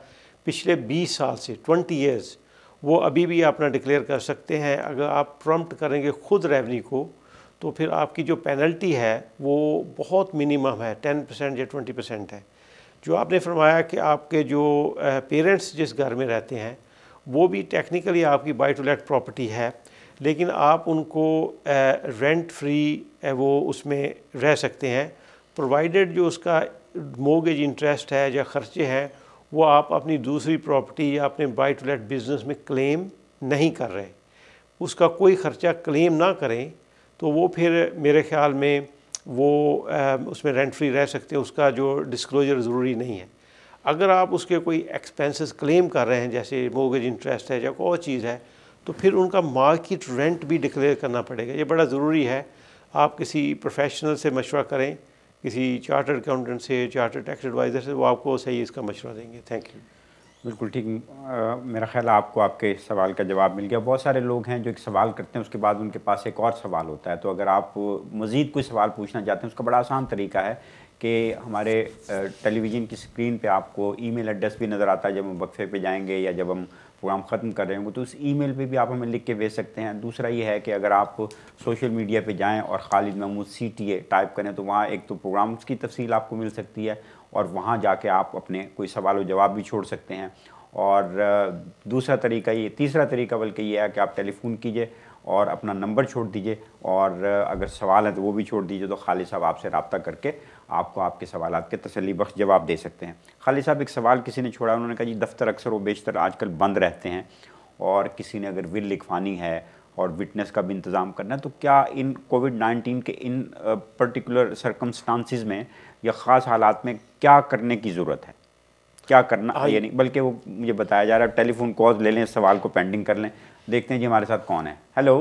पिछले 20 साल से 20 ईयर्स, वो अभी भी अपना डिक्लेयर कर सकते हैं। अगर आप प्रॉम्प्ट करेंगे खुद रेवेन्यू को, तो फिर आपकी जो पेनल्टी है वो बहुत मिनिमम है, 10% या 20% है। जो आपने फरमाया कि आपके जो पेरेंट्स जिस घर में रहते हैं वो भी टेक्निकली आपकी बाय टू लेट प्रॉपर्टी है, लेकिन आप उनको रेंट फ्री वो उसमें रह सकते हैं, प्रोवाइडेड जो उसका मोर्गेज इंटरेस्ट है या ख़र्चे हैं वो आप अपनी दूसरी प्रॉपर्टी या अपने बाय टू लेट बिज़नेस में क्लेम नहीं कर रहे। उसका कोई ख़र्चा क्लेम ना करें तो वो फिर मेरे ख़्याल में वो उसमें रेंट फ्री रह सकते हैं, उसका जो डिस्क्लोजर ज़रूरी नहीं है। अगर आप उसके कोई एक्सपेंसेस क्लेम कर रहे हैं जैसे मोर्गेज इंटरेस्ट है या कोई और चीज़ है, तो फिर उनका मार्केट रेंट भी डिक्लेयर करना पड़ेगा। ये बड़ा ज़रूरी है। आप किसी प्रोफेशनल से मशवरा करें, किसी चार्टर्ड अकाउंटेंट से, चार्टर्ड टैक्स एडवाइज़र से, वो आपको सही इसका मशवरा देंगे। Thank you. बिल्कुल ठीक। मेरा ख्याल है आपको आपके सवाल का जवाब मिल गया। बहुत सारे लोग हैं जो एक सवाल करते हैं, उसके बाद उनके पास एक और सवाल होता है। तो अगर आप मज़ीद कोई सवाल पूछना चाहते हैं, उसका बड़ा आसान तरीका है कि हमारे टेलीविज़न की स्क्रीन पे आपको ईमेल एड्रेस भी नज़र आता है। जब हम वक्फे पे जाएंगे या जब हम प्रोग्राम ख़त्म कर रहे होंगे तो उस ईमेल पे भी आप हमें लिख के भेज सकते हैं। दूसरा ये है कि अगर आप सोशल मीडिया पे जाएं और खालिद महमूद CTA टाइप करें तो वहाँ एक तो प्रोग्राम्स की तफसील आपको मिल सकती है और वहाँ जाके आप अपने कोई सवाल और जवाब भी छोड़ सकते हैं। और दूसरा तरीका ये, तीसरा तरीका बल्कि ये है कि आप टेलीफ़ोन कीजिए और अपना नंबर छोड़ दीजिए और अगर सवाल है तो वो भी छोड़ दीजिए, तो खालिद साहब आपसे रब्ता करके आपको आपके सवालात के तसल्ली बख्श जवाब दे सकते हैं। खालिद साहब, एक सवाल किसी ने छोड़ा, उन्होंने कहा जी दफ्तर अक्सर व बेशतर आजकल बंद रहते हैं और किसी ने अगर विल लिखवानी है और विटनेस का भी इंतज़ाम करना है, तो क्या इन कोविड-19 के इन पर्टिकुलर सर्कमस्टांसिस में या ख़ास हालात में क्या करने की ज़रूरत है, क्या करना यानी, बल्कि वो मुझे बताया जा रहा है टेलीफोन कॉल ले लें, सवाल को पेंडिंग कर लें। देखते हैं जी हमारे साथ कौन है। हेलो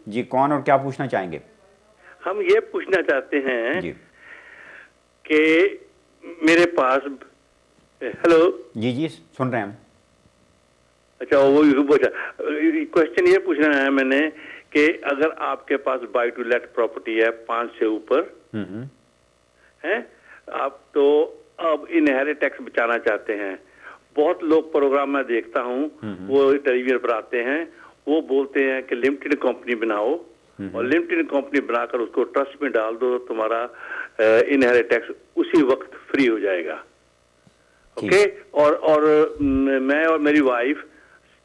जी, कौन और क्या पूछना चाहेंगे? हम ये पूछना चाहते हैं जी कि मेरे पास, हेलो जी सुन रहे हैं हम। अच्छा, वो क्वेश्चन ये पूछना है मैंने कि अगर आपके पास बाय टू लेट प्रॉपर्टी है 5 से ऊपर है, आप तो अब इनहेरिट टैक्स बचाना चाहते हैं। बहुत लोग प्रोग्राम में देखता हूँ वो टेलीविजन पर आते हैं, वो बोलते हैं कि लिमिटेड कंपनी बनाओ और लिमिटेड कंपनी बनाकर उसको ट्रस्ट में डाल दो, तुम्हारा इनहेरिट टैक्स उसी वक्त फ्री हो जाएगा। ओके, और मैं और मेरी वाइफ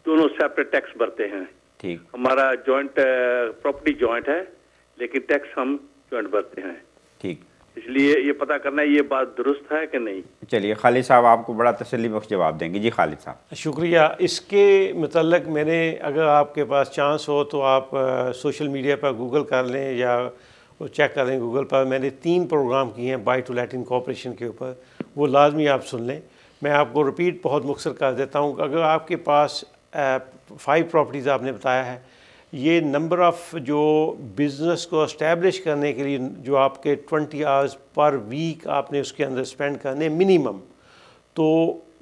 दोनों सेपरेट टैक्स भरते हैं। ठीक, हमारा जॉइंट प्रॉपर्टी जॉइंट है लेकिन टैक्स हम जॉइंट भरते हैं। ठीक, इसलिए ये पता करना है ये बात दुरुस्त है कि नहीं। चलिए खालिद साहब आपको बड़ा तसल्ली बख्श जवाब देंगे। जी खालिद साहब। शुक्रिया। इसके मतलब मैंने, अगर आपके पास चांस हो तो आप सोशल मीडिया पर गूगल कर लें या वो चेक कर लें गूगल पर। मैंने 3 प्रोग्राम किए हैं बाय टू लेट इनकॉर्पोरेशन के ऊपर, वो लाजमी आप सुन लें। मैं आपको रिपीट बहुत मुख्तसर कर देता हूँ। अगर आपके पास 5 प्रॉपर्टीज़ आपने बताया है, ये नंबर ऑफ़ जो बिज़नेस को इस्टेब्लिश करने के लिए जो आपके 20 आवर्स पर वीक आपने उसके अंदर स्पेंड करने मिनिमम, तो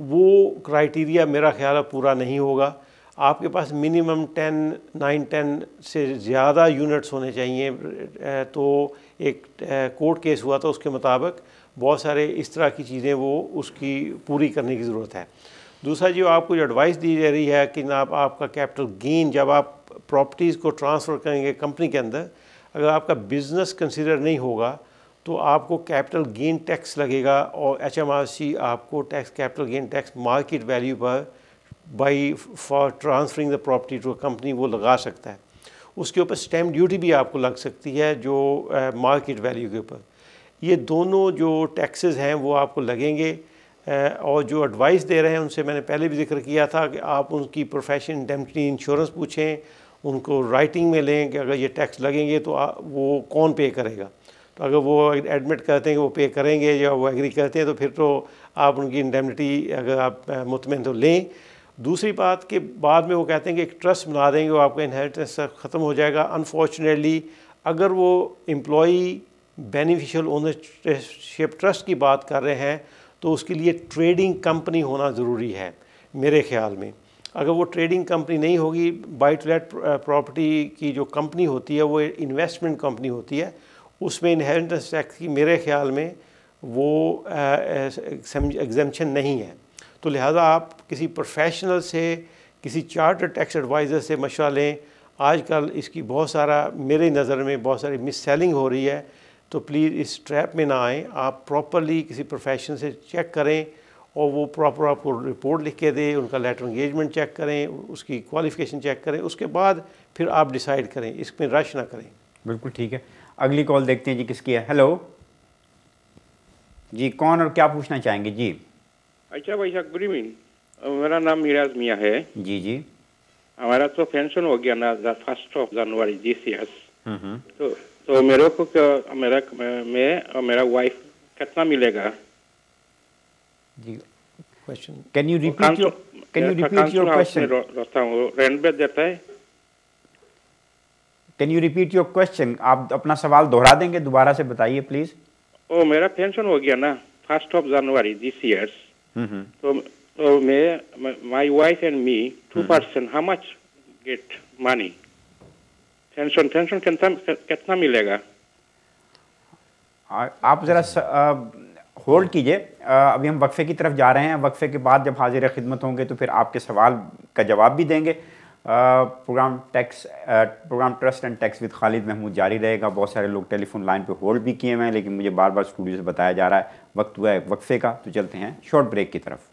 वो क्राइटेरिया मेरा ख्याल है पूरा नहीं होगा। आपके पास मिनिमम 9-10 से ज़्यादा यूनिट्स होने चाहिए। तो एक कोर्ट केस हुआ था, उसके मुताबिक बहुत सारे इस तरह की चीज़ें वो उसकी पूरी करने की ज़रूरत है। दूसरा जो आपको जो एडवाइस दी जा रही है कि जनाब आपका कैपिटल गेन, जब आप प्रॉपर्टीज़ को ट्रांसफ़र करेंगे कंपनी के अंदर, अगर आपका बिज़नेस कंसिडर नहीं होगा तो आपको कैपिटल गेन टैक्स लगेगा और HMRC आपको capital gain tax market value पर by for transferring the property to a company वो लगा सकता है। उसके ऊपर स्टैम्प ड्यूटी भी आपको लग सकती है जो मार्केट वैल्यू के ऊपर। ये दोनों जो टैक्सेस हैं वो आपको लगेंगे। और जो एडवाइस दे रहे हैं उनसे मैंने पहले भी जिक्र किया था कि आप उनकी प्रोफेशन इंडेमनिटी इंश्योरेंस पूछें, उनको राइटिंग में लें कि अगर ये टैक्स लगेंगे तो वो कौन पे करेगा। तो अगर वो एडमिट करते हैं कि वो पे करेंगे या वो एग्री करते हैं तो फिर तो आप उनकी इंडेमनिटी अगर आप मुतमईन तो लें। दूसरी बात के बाद में वो कहते हैं कि एक ट्रस्ट बना देंगे, वो आपका इनहेरिटेंस ख़त्म हो जाएगा। अनफॉर्चुनेटली अगर वो एम्प्लॉई बेनिफिशियल ओनरशिप ट्रस्ट की बात कर रहे हैं तो उसके लिए ट्रेडिंग कंपनी होना ज़रूरी है मेरे ख़्याल में। अगर वो ट्रेडिंग कंपनी नहीं होगी, बाय टू लेट प्रॉपर्टी की जो कंपनी होती है वो इन्वेस्टमेंट कंपनी होती है, उसमें इनहेरिटेंस टैक्स की मेरे ख़्याल में वो एग्जेम्पशन नहीं है। तो लिहाजा आप किसी प्रोफेशनल से, किसी चार्टर टैक्स एडवाइज़र से मशवरा लें। आजकल इसकी बहुत सारा मेरे नज़र में बहुत सारी मिस सेलिंग हो रही है, तो प्लीज़ इस ट्रैप में ना आएँ। आप प्रॉपरली किसी प्रोफेशन से चेक करें और वो प्रॉपर आपको रिपोर्ट लिख के दे, उनका लेटर एंगेजमेंट चेक करें, उसकी क्वालिफ़िकेशन चेक करें, उसके बाद फिर आप डिसाइड करें, इसमें रश ना करें। बिल्कुल ठीक है। अगली कॉल देखते हैं जी, किसकी है। हेलो जी, कौन और क्या पूछना चाहेंगे जी? अच्छा भाई साहब, गुड इवनिंग। मेरा नाम मिराज मियाँ है। जी जी। हमारा तो पेंशन हो गया ना 1 जनवरी दिस ईयर। तो मेरे को मेरा वाइफ कितना मिलेगा जी? Question can you repeat your question? रहता हूँ, रेंट पे देता है। Can you repeat your question? आप अपना सवाल दोहरा देंगे, दोबारा से बताइए प्लीज। ओ मेरा पेंशन हो गया ना 1 जनवरी दिस ईयर। तो मैं my wife and me 2% how much get money? Pension कितना मिलेगा? आप जरा होल्ड कीजिए, अभी हम वक्फे की तरफ जा रहे हैं। वक्फे के बाद जब हाजिर खिदमत होंगे तो फिर आपके सवाल का जवाब भी देंगे। Programme trust and tax with Khalid Mahmood जारी रहेगा। बहुत सारे लोग टेलीफोन लाइन पे होल्ड भी किए हुए हैं, लेकिन मुझे बार बार स्टूडियो से बताया जा रहा है वक्त हुआ है वक्फे का, तो चलते हैं शॉर्ट ब्रेक की तरफ।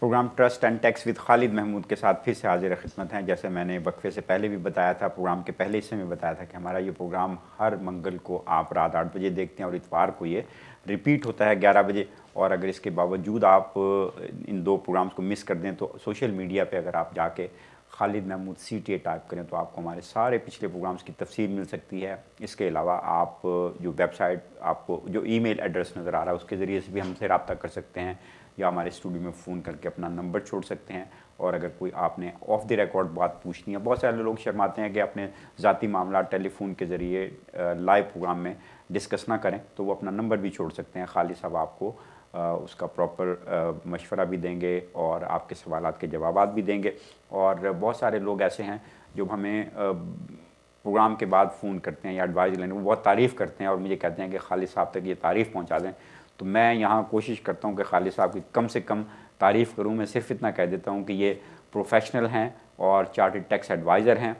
Programme trust and tax with Khalid Mahmood के साथ फिर से हाजिर खिदमत हैं। जैसे मैंने वक्फे से पहले भी बताया था, प्रोग्राम के पहले हिस्से में बताया था कि हमारा ये प्रोग्राम हर मंगल को आप रात 8 बजे देखते हैं और इतवार को ये रिपीट होता है 11 बजे। और अगर इसके बावजूद आप इन 2 प्रोग्राम्स को मिस कर दें तो सोशल मीडिया पे अगर आप जाके खालिद महमूद CTA टाइप करें तो आपको हमारे सारे पिछले प्रोग्राम्स की तफसील मिल सकती है। इसके अलावा आप जो वेबसाइट, आपको जो ईमेल एड्रेस नज़र आ रहा है उसके ज़रिए से भी हमसे रब्ता कर सकते हैं, या हमारे स्टूडियो में फ़ोन करके अपना नंबर छोड़ सकते हैं। और अगर कोई आपने ऑफ द रिकॉर्ड बात पूछनी है, बहुत सारे लोग शर्माते हैं कि अपने ज़ाती मामला टेलीफोन के ज़रिए लाइव प्रोग्राम में डिस्कस ना करें, तो वो अपना नंबर भी छोड़ सकते हैं। खालिद साहब आपको उसका प्रॉपर मशवरा भी देंगे और आपके सवालात के जवाब भी देंगे। और बहुत सारे लोग ऐसे हैं जो हमें प्रोग्राम के बाद फ़ोन करते हैं या एडवाइस लेने, वो बहुत तारीफ़ करते हैं और मुझे कहते हैं कि खालिद साहब तक ये तारीफ़ पहुंचा दें। तो मैं यहाँ कोशिश करता हूँ कि खालिद साहब की कम से कम तारीफ़ करूँ। मैं सिर्फ इतना कह देता हूँ कि ये प्रोफेशनल हैं और चार्टर्ड टैक्स एडवाइज़र हैं,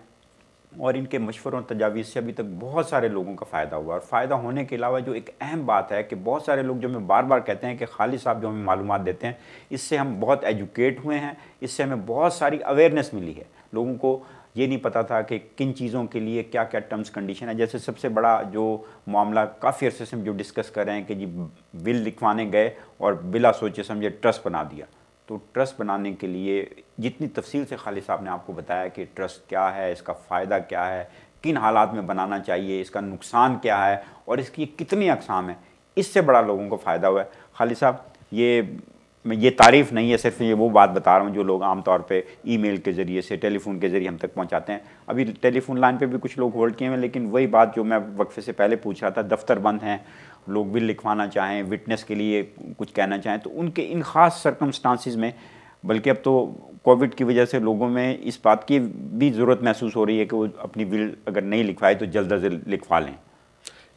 और इनके मशवरों और तजावीज़ से अभी तक बहुत सारे लोगों का फ़ायदा हुआ। और फ़ायदा होने के अलावा जो एक अहम बात है कि बहुत सारे लोग जो हमें बार बार कहते हैं कि खालिद साहब जो हमें मालूमात देते हैं इससे हम बहुत एजुकेट हुए हैं, इससे हमें बहुत सारी अवेयरनेस मिली है। लोगों को ये नहीं पता था कि किन चीज़ों के लिए क्या क्या टर्म्स कंडीशन है। जैसे सबसे बड़ा जो मामला काफ़ी अरसे से हम जो डिस्कस कर रहे हैं कि जी बिल लिखवाने गए और बिला सोचे समझे ट्रस्ट बना दिया। तो ट्रस्ट बनाने के लिए जितनी तफसील से खालिद साहब ने आपको बताया कि ट्रस्ट क्या है, इसका फ़ायदा क्या है, किन हालात में बनाना चाहिए, इसका नुकसान क्या है और इसकी कितनी अक़साम है, इससे बड़ा लोगों को फ़ायदा हुआ है। खालिद साहब, ये तारीफ़ नहीं है, सिर्फ ये वो बात बता रहा हूँ जो लोग आमतौर पे ईमेल के ज़रिए से, टेलीफोन के ज़रिए हम तक पहुँचाते हैं। अभी टेलीफोन लाइन पे भी कुछ लोग होल्ड किए हैं, लेकिन वही बात जो मैं वक्फे से पहले पूछ रहा था, दफ्तर बंद हैं, लोग बिल लिखवाना चाहें, विटनेस के लिए कुछ कहना चाहें, तो उनके इन ख़ास सर्कमस्टांसिस में, बल्कि अब तो कोविड की वजह से लोगों में इस बात की भी ज़रूरत महसूस हो रही है कि वो अपनी बिल अगर नहीं लिखवाए तो जल्द अज जल्द लिखवा लें।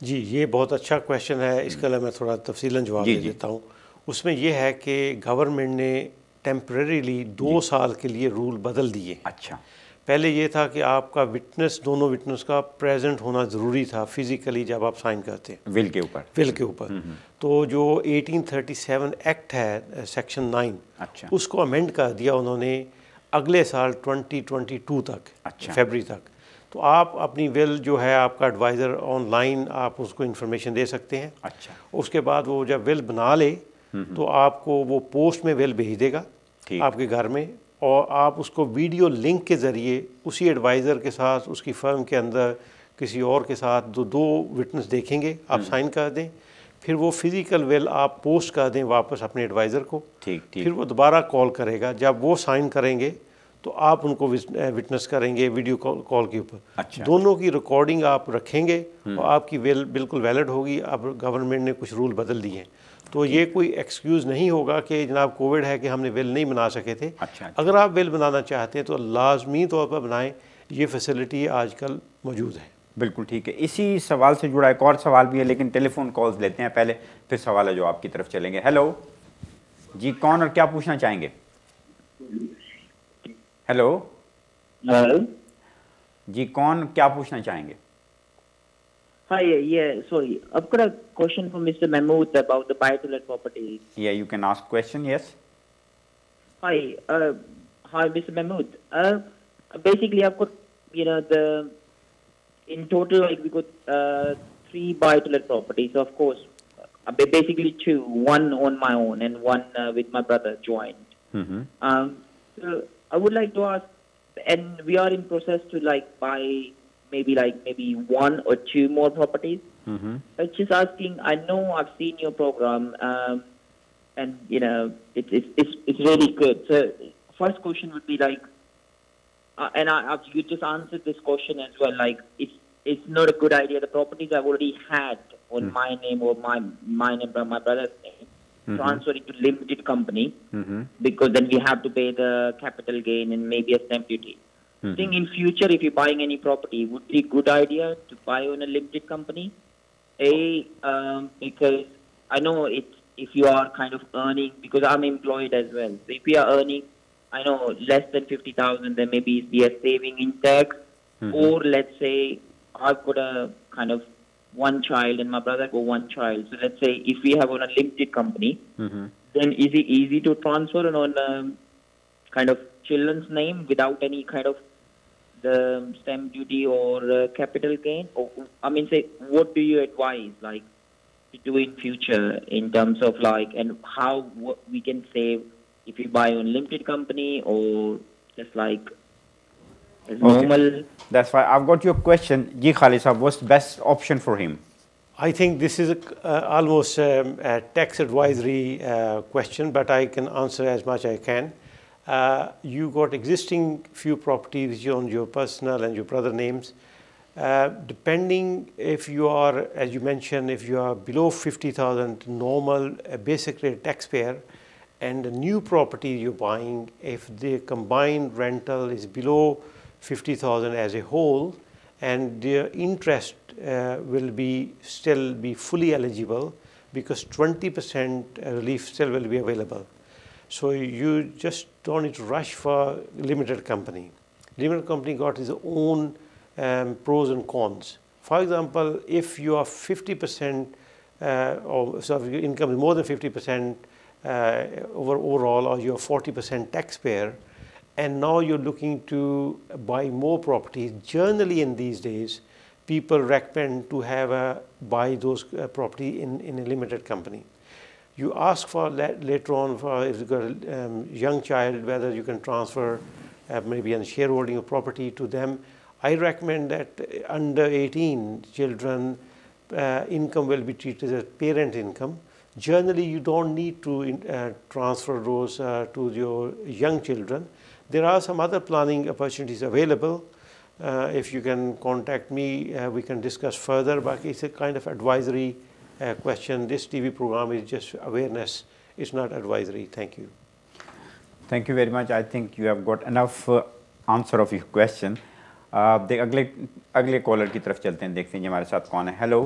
जी, ये बहुत अच्छा क्वेश्चन है। इसके लिए मैं थोड़ा तफसीलन जवाब दे देता हूँ। उसमें यह है कि गवर्नमेंट ने टेम्परेरीली 2 साल के लिए रूल बदल दिए। अच्छा, पहले ये था कि आपका विटनेस, दोनों विटनेस का प्रेजेंट होना ज़रूरी था फिज़िकली जब आप साइन करते हैं विल के ऊपर। तो जो 1837 एक्ट है सेक्शन 9, अच्छा, उसको अमेंड कर दिया उन्होंने अगले साल 2022 तक, अच्छा, फरवरी तक। तो आप अपनी विल जो है, आपका एडवाइज़र ऑनलाइन आप उसको इन्फॉर्मेशन दे सकते हैं। अच्छा, उसके बाद वो जब विल बना ले तो आपको वो पोस्ट में विल भेज देगा आपके घर में, और आप उसको वीडियो लिंक के ज़रिए उसी एडवाइज़र के साथ उसकी फ़र्म के अंदर किसी और के साथ दो विटनेस देखेंगे, आप साइन कर दें, फिर वो फिज़िकल विल आप पोस्ट कर दें वापस अपने एडवाइज़र को, ठीक। फिर वो दोबारा कॉल करेगा, जब वो साइन करेंगे तो आप उनको विटनेस करेंगे वीडियो कॉल के ऊपर। अच्छा। दोनों की रिकॉर्डिंग आप रखेंगे और आपकी विल बिल्कुल वैलिड होगी। अब गवर्नमेंट ने कुछ रूल बदल दिए हैं, तो ये कोई एक्सक्यूज़ नहीं होगा कि जनाब कोविड है कि हमने विल नहीं बना सके थे। अच्छा। अगर आप विल बनाना चाहते हैं तो लाजमी तौर पर बनाएं, ये फैसिलिटी आजकल मौजूद है। बिल्कुल ठीक है। इसी सवाल से जुड़ा एक और सवाल भी है, लेकिन टेलीफोन कॉल्स लेते हैं पहले, फिर सवाल है जो आपकी तरफ चलेंगे। हेलो जी, कौन और क्या पूछना चाहेंगे? हेलो जी, कौन क्या पूछना चाहेंगे? Hi, yeah, sorry. I've got a question for Mr. Mahmood about the buy-to-let properties. Yeah, you can ask question, yes. Hi, Mr. Mahmood. Basically, I've got, in total, like, we got 3 buy-to-let properties, of course. Basically 2, one on my own and one with my brother joined. So I would like to ask, and we are in process to buy maybe 1 or 2 more properties. I was just asking, I know I've seen your program, and it's really good. So first question would be you just answered this question as well. It's not a good idea. The properties I've already had on my name or my name or my brother's name, transfer it to limited company, because then we have to pay the capital gain and maybe a stamp duty. I think in future, if you're buying any property, would be a good idea to buy on a limited company. Because I know if you are kind of earning, because I'm employed as well. So if you are earning, I know less than 50,000, then maybe be a saving in tax. Or let's say I've got a kind of 1 child and my brother got 1 child. So let's say if we have on a limited company, then is it easy to transfer on kind of children's name without any kind of the stamp duty or capital gain? Or, say, what do you advise, to do in future in terms of and how we can save if we buy on limited company or just as normal? That's why I've got your question. Ji Khalid sahab, what's the best option for him? I think this is almost a tax advisory question, but I can answer as much as I can. You got existing few properties on your personal and your brother names. Depending if you are, as you mentioned, if you are below 50,000 normal basic rate taxpayer, and the new property you're buying, if the combined rental is below 50,000 as a whole, and the interest will still be fully eligible, because 20% relief still will be available. So you just don't need to rush for limited company. Limited company got its own pros and cons. For example, if you are 50%, or so if your income is more than 50% overall, or you're 40% taxpayer, and now you're looking to buy more properties, generally in these days, people recommend to buy those property in a limited company. You ask for later on for if you've got a young child, whether you can transfer maybe a shareholding of property to them. I recommend that under 18 children, income will be treated as parent income. Generally, you don't need to transfer those to your young children. There are some other planning opportunities available. If you can contact me, we can discuss further, but it's a kind of advisory question. This TV program is just awareness, it's not advisory. Thank you. Thank you very much. I think you have got enough answer of your question. अगले collar की तरफ चलते हैं, देखते हैं हमारे साथ कौन है। हेलो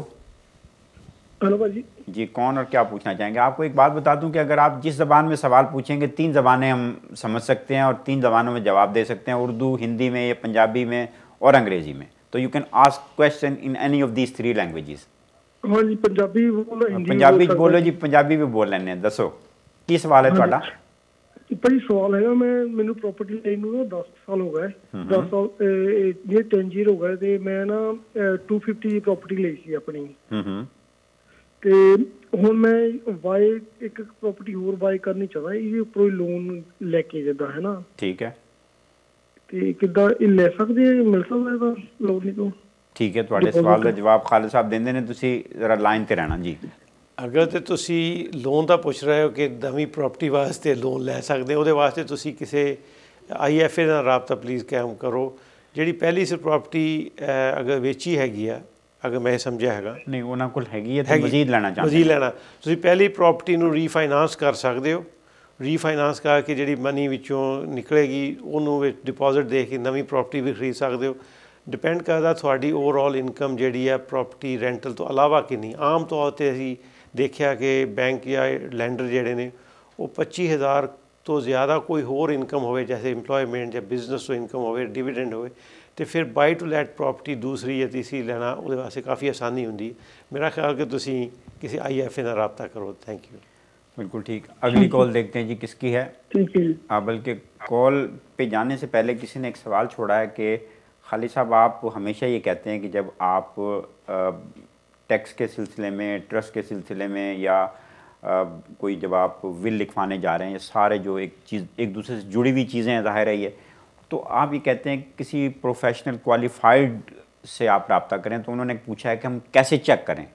भाई जी, कौन और क्या पूछना चाहेंगे? आपको एक बात बता दूं कि अगर आप जिस ज़बान में सवाल पूछेंगे, 3 ज़बानें हम समझ सकते हैं और 3 ज़बानों में जवाब दे सकते हैं, उर्दू, हिंदी में, या पंजाबी में और अंग्रेज़ी में। तो you can ask question in any of these 3 languages. हाँ जी, पंजाबी बोलो, हिंदी पंजाबी बोलो जी, पंजाबी भी बोल लेने। दसो की सवाल है ਤੁਹਾਡਾ? भाई सवाल है, मैंने प्रॉपर्टी ਲਈ ਨੂੰ 10 ਸਾਲ ਹੋ ਗਏ, 10 ਸਾਲ ਇਹ 10 year ਹੋ ਗਏ, ਤੇ ਮੈਂ ਨਾ 250 ਦੀ ਪ੍ਰॉपर्टी ਲਈ ਸੀ ਆਪਣੀ। ਤੇ ਹੁਣ ਮੈਂ ਬਾਏ ਇੱਕ ਪ੍ਰੋਪਰਟੀ ਹੋਰ ਬਾਏ ਕਰਨੀ ਚਾਹੁੰਦਾ, ਇਹਦੇ ਉੱਪਰੋਂ ਹੀ ਲੋਨ ਲੈ ਕੇ ਜਿੱਦਾਂ ਹੈ ਨਾ, ठीक है, ਤੇ ਕਿੱਦਾਂ ਇਹ ਲੈ ਸਕਦੇ ਆ, ਮਿਲ ਸਕਦਾ ਇਹਦਾ ਲੋਨ ਤੋਂ? ठीक है, ਤੁਹਾਡੇ ਸਵਾਲ ਦਾ ਜਵਾਬ ਖਾਲਿਦ ਸਾਹਿਬ ਦਿੰਦੇ ਨੇ, ਤੁਸੀਂ ਜ਼ਰਾ ਲਾਈਨ ਤੇ ਰਹਿਣਾ ਜੀ। ਅਗਰ ਤੇ ਤੁਸੀਂ ਲੋਨ ਦਾ ਪੁੱਛ ਰਹੇ ਹੋ ਕਿ ਨਵੀਂ ਪ੍ਰਾਪਰਟੀ ਵਾਸਤੇ ਲੋਨ ਲੈ ਸਕਦੇ ਹੋ, ਉਹਦੇ ਵਾਸਤੇ ਤੁਸੀਂ ਕਿਸੇ IFA ਨਾਲ ਰਾਬਤਾ ਪਲੀਜ਼ ਕਾਇਮ ਕਰੋ। ਜਿਹੜੀ ਪਹਿਲੀ ਸੀ ਪ੍ਰਾਪਰਟੀ ਅਗਰ ਵੇਚੀ ਹੈਗੀ ਆ, ਅਗਰ ਮੈਂ ਸਮਝਿਆ ਹੈਗਾ, ਨਹੀਂ ਉਹਨਾਂ ਕੋਲ ਹੈਗੀ ਹੈ ਤੇ ਮਜ਼ੀਦ ਲੈਣਾ ਚਾਹੁੰਦੇ, ਮਜ਼ੀਦ ਲੈਣਾ, ਤੁਸੀਂ ਪਹਿਲੀ ਪ੍ਰਾਪਰਟੀ ਨੂੰ ਰੀਫਾਈਨਾਂਸ ਕਰ ਸਕਦੇ ਹੋ। ਰੀਫਾਈਨਾਂਸ ਕਰਕੇ ਜਿਹੜੀ ਮਨੀ ਵਿੱਚੋਂ ਨਿਕਲੇਗੀ ਉਹਨੂੰ ਵਿੱਚ ਡਿਪੋਜ਼ਿਟ ਦੇ ਕੇ ਨਵੀਂ ਪ੍ਰਾਪਰਟੀ ਵੀ ਖਰੀਦ ਸਕਦੇ ਹੋ। ਡਿਪੈਂਡ ਕਰਦਾ ਤੁਹਾਡੀ ਓਵਰਆਲ ਇਨਕਮ ਜਿਹੜੀ ਹੈ ਪ੍ਰਾਪਰਟੀ ਰੈਂਟਲ ਤੋਂ ਇਲਾਵਾ ਕਿੰਨੀ। ਆਮ ਤੌਰ 'ਤੇ ਅਸੀਂ ਦੇਖਿਆ ਕਿ ਬੈਂਕ ਜਾਂ ਲੈਂਡਰ ਜਿਹੜੇ ਨੇ ਉਹ 25,000 ਤੋਂ ਜ਼ਿਆਦਾ ਕੋਈ ਹੋਰ ਇਨਕਮ ਹੋਵੇ, ਜੈਸੇ ਇੰਪਲੋਇਮੈਂਟ ਜਾਂ ਬਿਜ਼ਨਸ ਤੋਂ ਇਨਕਮ ਹੋਵੇ, ਡਿਵੀਡੈਂਡ ਹੋਵੇ, ਤੇ ਫਿਰ ਬਾਈ ਟੂ ਲੈਟ ਪ੍ਰਾਪਰਟੀ ਦੂਸਰੀ ਜਾਂ ਤੀਸਰੀ ਲੈਣਾ ਉਹਦੇ ਵਾਸਤੇ ਕਾफ़ी ਆਸਾਨੀ ਹੁੰਦੀ ਹੈ। मेरा ख्याल कि तुसी किसी IFA ਨਾਲ राब्ता करो। Thank you. बिल्कुल ठीक। अगली कॉल देखते हैं जी किसकी है। बल्कि कॉल पे जाने से पहले किसी ने एक सवाल छोड़ा है कि खालिद साहब आप हमेशा ये कहते हैं कि जब आप टैक्स के सिलसिले में, ट्रस्ट के सिलसिले में या कोई जब आप विल लिखवाने जा रहे हैं, ये सारे जो एक चीज़ एक दूसरे से जुड़ी हुई चीज़ें हैं ज़ाहिर है ये, तो आप ये कहते हैं किसी प्रोफेशनल क्वालिफाइड से आप रब्ता करें। तो उन्होंने पूछा है कि हम कैसे चेक करें।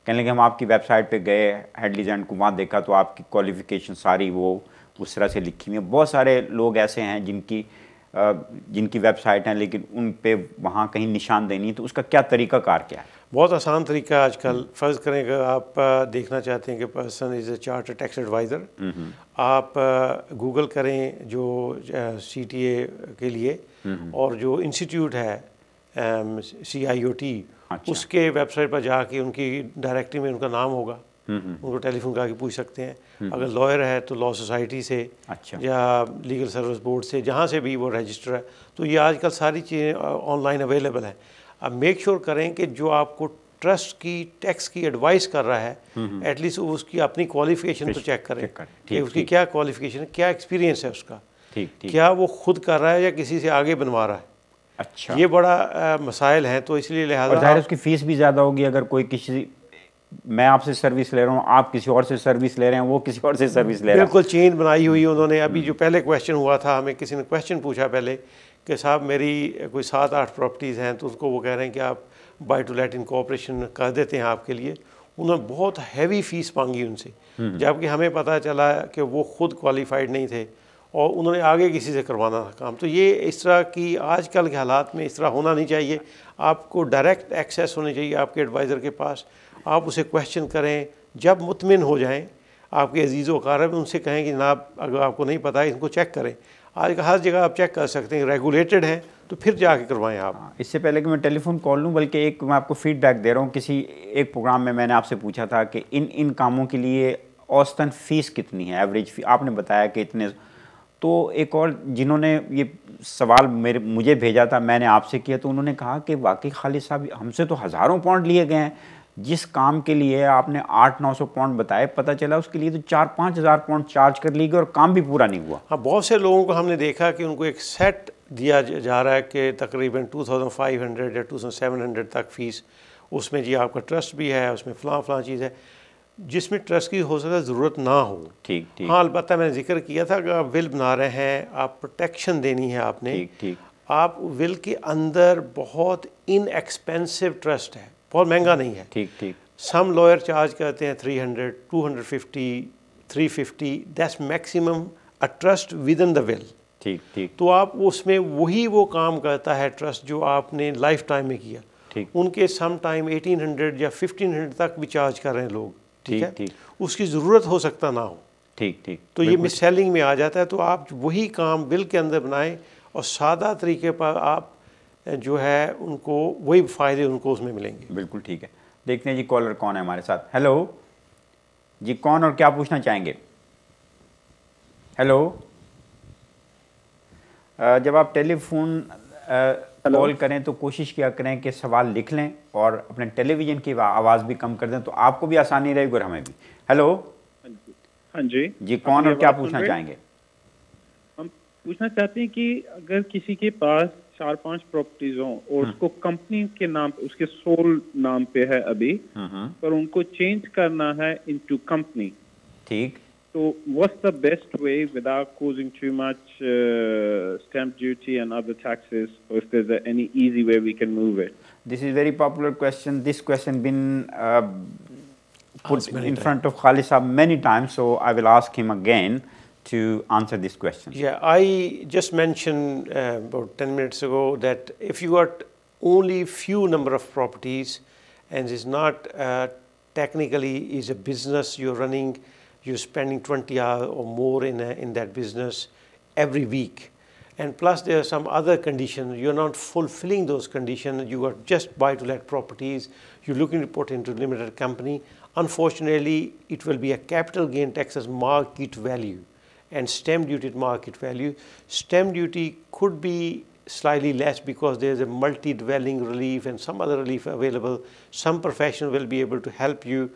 कहने लगे हम आपकी वेबसाइट पे गए, हेडलीज एंड को वहाँ देखा तो आपकी क्वालिफ़िकेशन सारी वो उस तरह से लिखी हुई है। बहुत सारे लोग ऐसे हैं जिनकी वेबसाइट हैं लेकिन उन पे वहाँ कहीं निशानदेही नहीं, तो उसका क्या तरीक़ाकार क्या है? बहुत आसान तरीका आजकल। फ़र्ज़ करें कि आप देखना चाहते हैं कि person is a chartered tax adviser, आप गूगल करें जो CTA के लिए और जो इंस्टीट्यूट है CIOT, अच्छा। उसके वेबसाइट पर जाके उनकी डायरेक्टरी में उनका नाम होगा, उनको टेलीफोन करके पूछ सकते हैं। अगर लॉयर है तो लॉ सोसाइटी से, अच्छा। या लीगल सर्विस बोर्ड से, जहाँ से भी वो रजिस्टर है। तो ये आजकल सारी चीज़ें ऑनलाइन अवेलेबल हैं। अब मेक श्योर करें कि जो आपको ट्रस्ट की टैक्स की एडवाइस कर रहा है एटलीस्ट उसकी अपनी क्वालिफिकेशन तो चेक करें कि उसकी क्या क्वालिफिकेशन है, क्या एक्सपीरियंस है उसका, क्या वो खुद कर रहा है या किसी से आगे बनवा रहा है। अच्छा, ये बड़ा मसाइल है, तो इसलिए लिहाजा ज़ाहिर उसकी फ़ीस भी ज़्यादा होगी। अगर कोई किसी, मैं आपसे सर्विस ले रहा हूँ, आप किसी और से सर्विस ले रहे हैं, वो किसी और से सर्विस ले रहे हैं, बिल्कुल चेन बनाई हुई उन्होंने। अभी जो पहले क्वेश्चन हुआ था, हमें किसी ने क्वेश्चन पूछा पहले कि साहब मेरी कोई 7-8 प्रॉपर्टीज़ हैं, तो उसको वो कह रहे हैं कि आप बाय टू लेट इनकॉर्पोरेशन कर देते हैं आपके लिए। उन्होंने बहुत हैवी फ़ीस मांगी उनसे, जबकि हमें पता चला कि वो खुद क्वालिफाइड नहीं थे और उन्होंने आगे किसी से करवाना था काम। तो ये इस तरह की आजकल के हालात में इस तरह होना नहीं चाहिए। आपको डायरेक्ट एक्सेस होनी चाहिए आपके एडवाइज़र के पास। आप उसे क्वेश्चन करें, जब मुतमिन हो जाएं आपके अजीज़ व अक़ारब, उनसे कहें कि जनाब अगर आपको नहीं पता है इनको चेक करें। आज हर जगह आप चेक कर सकते हैं, रेगुलेटेड हैं, तो फिर जाके करवाएं आप। इससे पहले कि मैं टेलीफोन कॉल लूँ, बल्कि एक मैं आपको फीडबैक दे रहा हूँ। किसी एक प्रोग्राम में मैंने आपसे पूछा था कि इन कामों के लिए औसतन फ़ीस कितनी है, एवरेज फ़ी, आपने बताया कि इतने। तो एक और जिन्होंने ये सवाल मुझे भेजा था, मैंने आपसे किया, तो उन्होंने कहा कि वाकई खालिद साहब हमसे तो हज़ारों पाउंड लिए गए हैं। जिस काम के लिए आपने 800-900 पाउंड बताए, पता चला उसके लिए तो 4-5 हज़ार पाउंड चार्ज कर ली गई और काम भी पूरा नहीं हुआ। हाँ, बहुत से लोगों को हमने देखा कि उनको एक सेट दिया जा रहा है कि तकरीबन 2500 या 2700 तक फ़ीस, उसमें जी आपका ट्रस्ट भी है, उसमें फ़लाँ चीज़ है, जिसमें ट्रस्ट की हो सकता है ज़रूरत ना हो। ठीक। हाँ, अलबत्ता मैंने जिक्र किया था कि आप विल बना रहे हैं, आप प्रोटेक्शन देनी है आपने। ठीक। आप विल के अंदर बहुत इनएक्सपेंसिव ट्रस्ट है, बहुत महंगा नहीं है। ठीक। सम लॉयर चार्ज करते हैं 300, 250, 350, that's maximum a trust with in the will. ठीक। तो आप उसमें वही वो काम करता है ट्रस्ट जो आपने लाइफ टाइम में किया। उनके सम टाइम 1800 या 1500 तक भी चार्ज कर रहे हैं लोग। ठीक है, उसकी ज़रूरत हो सकता ना हो। ठीक। तो ये मिस सेलिंग में आ जाता है। तो आप वही काम बिल के अंदर बनाएं और सादा तरीके पर आप जो है उनको वही फ़ायदे उनको उसमें मिलेंगे। बिल्कुल ठीक है। देखते हैं जी कॉलर कौन है हमारे साथ। हेलो जी, कौन और क्या पूछना चाहेंगे? हेलो, जब आप टेलीफोन कॉल करें तो कोशिश किया करें कि सवाल लिख लें और अपने टेलीविज़न की आवाज़ भी कम कर दें, तो आपको भी आसानी रहेगी और हमें भी। हेलो। हाँ जी, कौन और क्या पूछना चाहेंगे? हम पूछना चाहते हैं कि अगर किसी के पास 4-5 प्रॉपर्टीज हों और उसको कंपनी के नाम पे, उसके सोल नाम पे है अभी, पर उनको चेंज करना है इनटू कंपनी, ठीक, तो what's the best way without causing too much stamp duty and other taxes, or if there's any easy way we can move it? This is very popular question. This question been put in front of Khalid Saab many times, so I will ask him again to answer this question. Yeah, I just mentioned about 10 minutes ago that if you got only few number of properties and it's not technically is a business you're running, you're spending 20 hours or more in that business every week, and plus there are some other conditions, you're not fulfilling those conditions, you got just buy to let properties, you're looking to put into limited company, unfortunately it will be a capital gain tax as market value and stamp duty at market value. Stamp duty could be slightly less because there is a multi-dwelling relief and some other relief available. Some professional will be able to help you,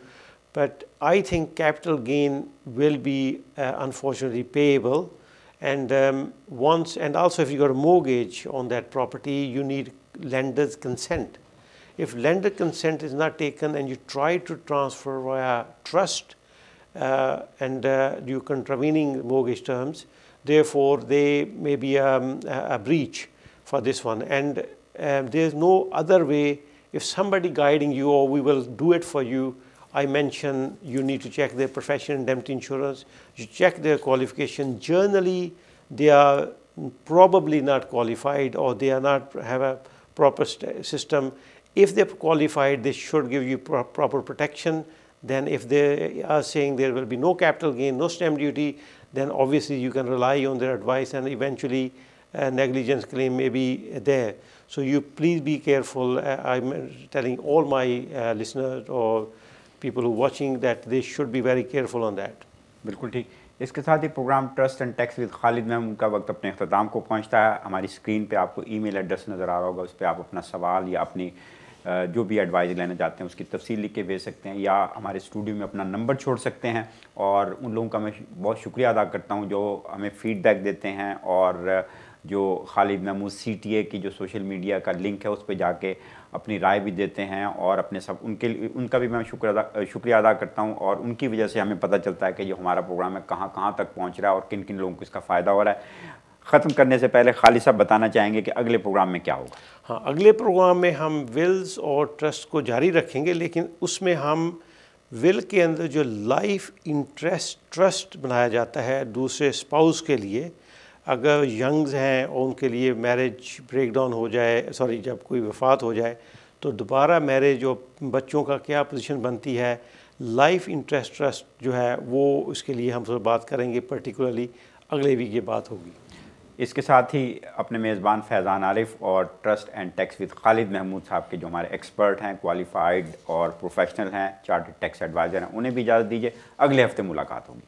but I think capital gain will be unfortunately payable. And and also if you got a mortgage on that property, you need lender's consent. If lender consent is not taken and you try to transfer via trust, and you contravening mortgage terms, therefore there may be a breach for this one, and there is no other way. If somebody guiding you, or we will do it for you, I mentioned you need to check their professional indemnity insurance, you check their qualification. Generally they are probably not qualified, or they are not have a proper system. If they're qualified, they should give you proper protection. Then if they are saying there will be no capital gain, no stamp duty, then obviously you can rely on their advice, and eventually negligence claim may be there. So you please be careful. I'm telling all my listeners or people who are watching that they should be very careful on that. बिल्कुल ठीक। इसके साथ ही program trust and tax with Khalid Mahmood का वक्त अपने अख्ताम को पहुंचता है। हमारी स्क्रीन पे आपको ईमेल एड्रेस नज़र आ रहा होगा, उस पर आप अपना सवाल या अपनी जो भी एडवाइस लेना चाहते हैं उसकी तफसील लिख के भेज सकते हैं, या हमारे स्टूडियो में अपना नंबर छोड़ सकते हैं। और उन लोगों का मैं बहुत शुक्रिया अदा करता हूं जो हमें फ़ीडबैक देते हैं, और जो खालिद महमूद CTA की जो सोशल मीडिया का लिंक है उस पर जाके अपनी राय भी देते हैं, और अपने सब उनका भी मैं शुक्रिया अदा करता हूं। और उनकी वजह से हमें पता चलता है कि जो हमारा प्रोग्राम है कहाँ कहाँ तक पहुँच रहा है और किन किन लोगों को इसका फ़ायदा हो रहा है। ख़त्म करने से पहले खालिद साहब बताना चाहेंगे कि अगले प्रोग्राम में क्या होगा? हाँ, अगले प्रोग्राम में हम विल्स और ट्रस्ट को जारी रखेंगे, लेकिन उसमें हम विल के अंदर जो लाइफ इंटरेस्ट ट्रस्ट बनाया जाता है दूसरे स्पाउस के लिए, अगर यंग्स हैं और उनके लिए मैरिज ब्रेकडाउन हो जाए, जब कोई वफ़ात हो जाए तो दोबारा मैरिज और बच्चों का क्या पोजीशन बनती है, लाइफ इंटरेस्ट ट्रस्ट जो है वो उसके लिए हम सब बात करेंगे, पर्टिकुलरली अगले वीक ये बात होगी। इसके साथ ही अपने मेज़बान फैज़ान आरिफ और trust and tax with Khalid Mahmood साहब के जो हमारे एक्सपर्ट हैं, क्वालिफाइड और प्रोफेशनल हैं, चार्टर्ड टैक्स एडवाइज़र हैं, उन्हें भी इजाज़त दीजिए। अगले हफ्ते मुलाकात होगी।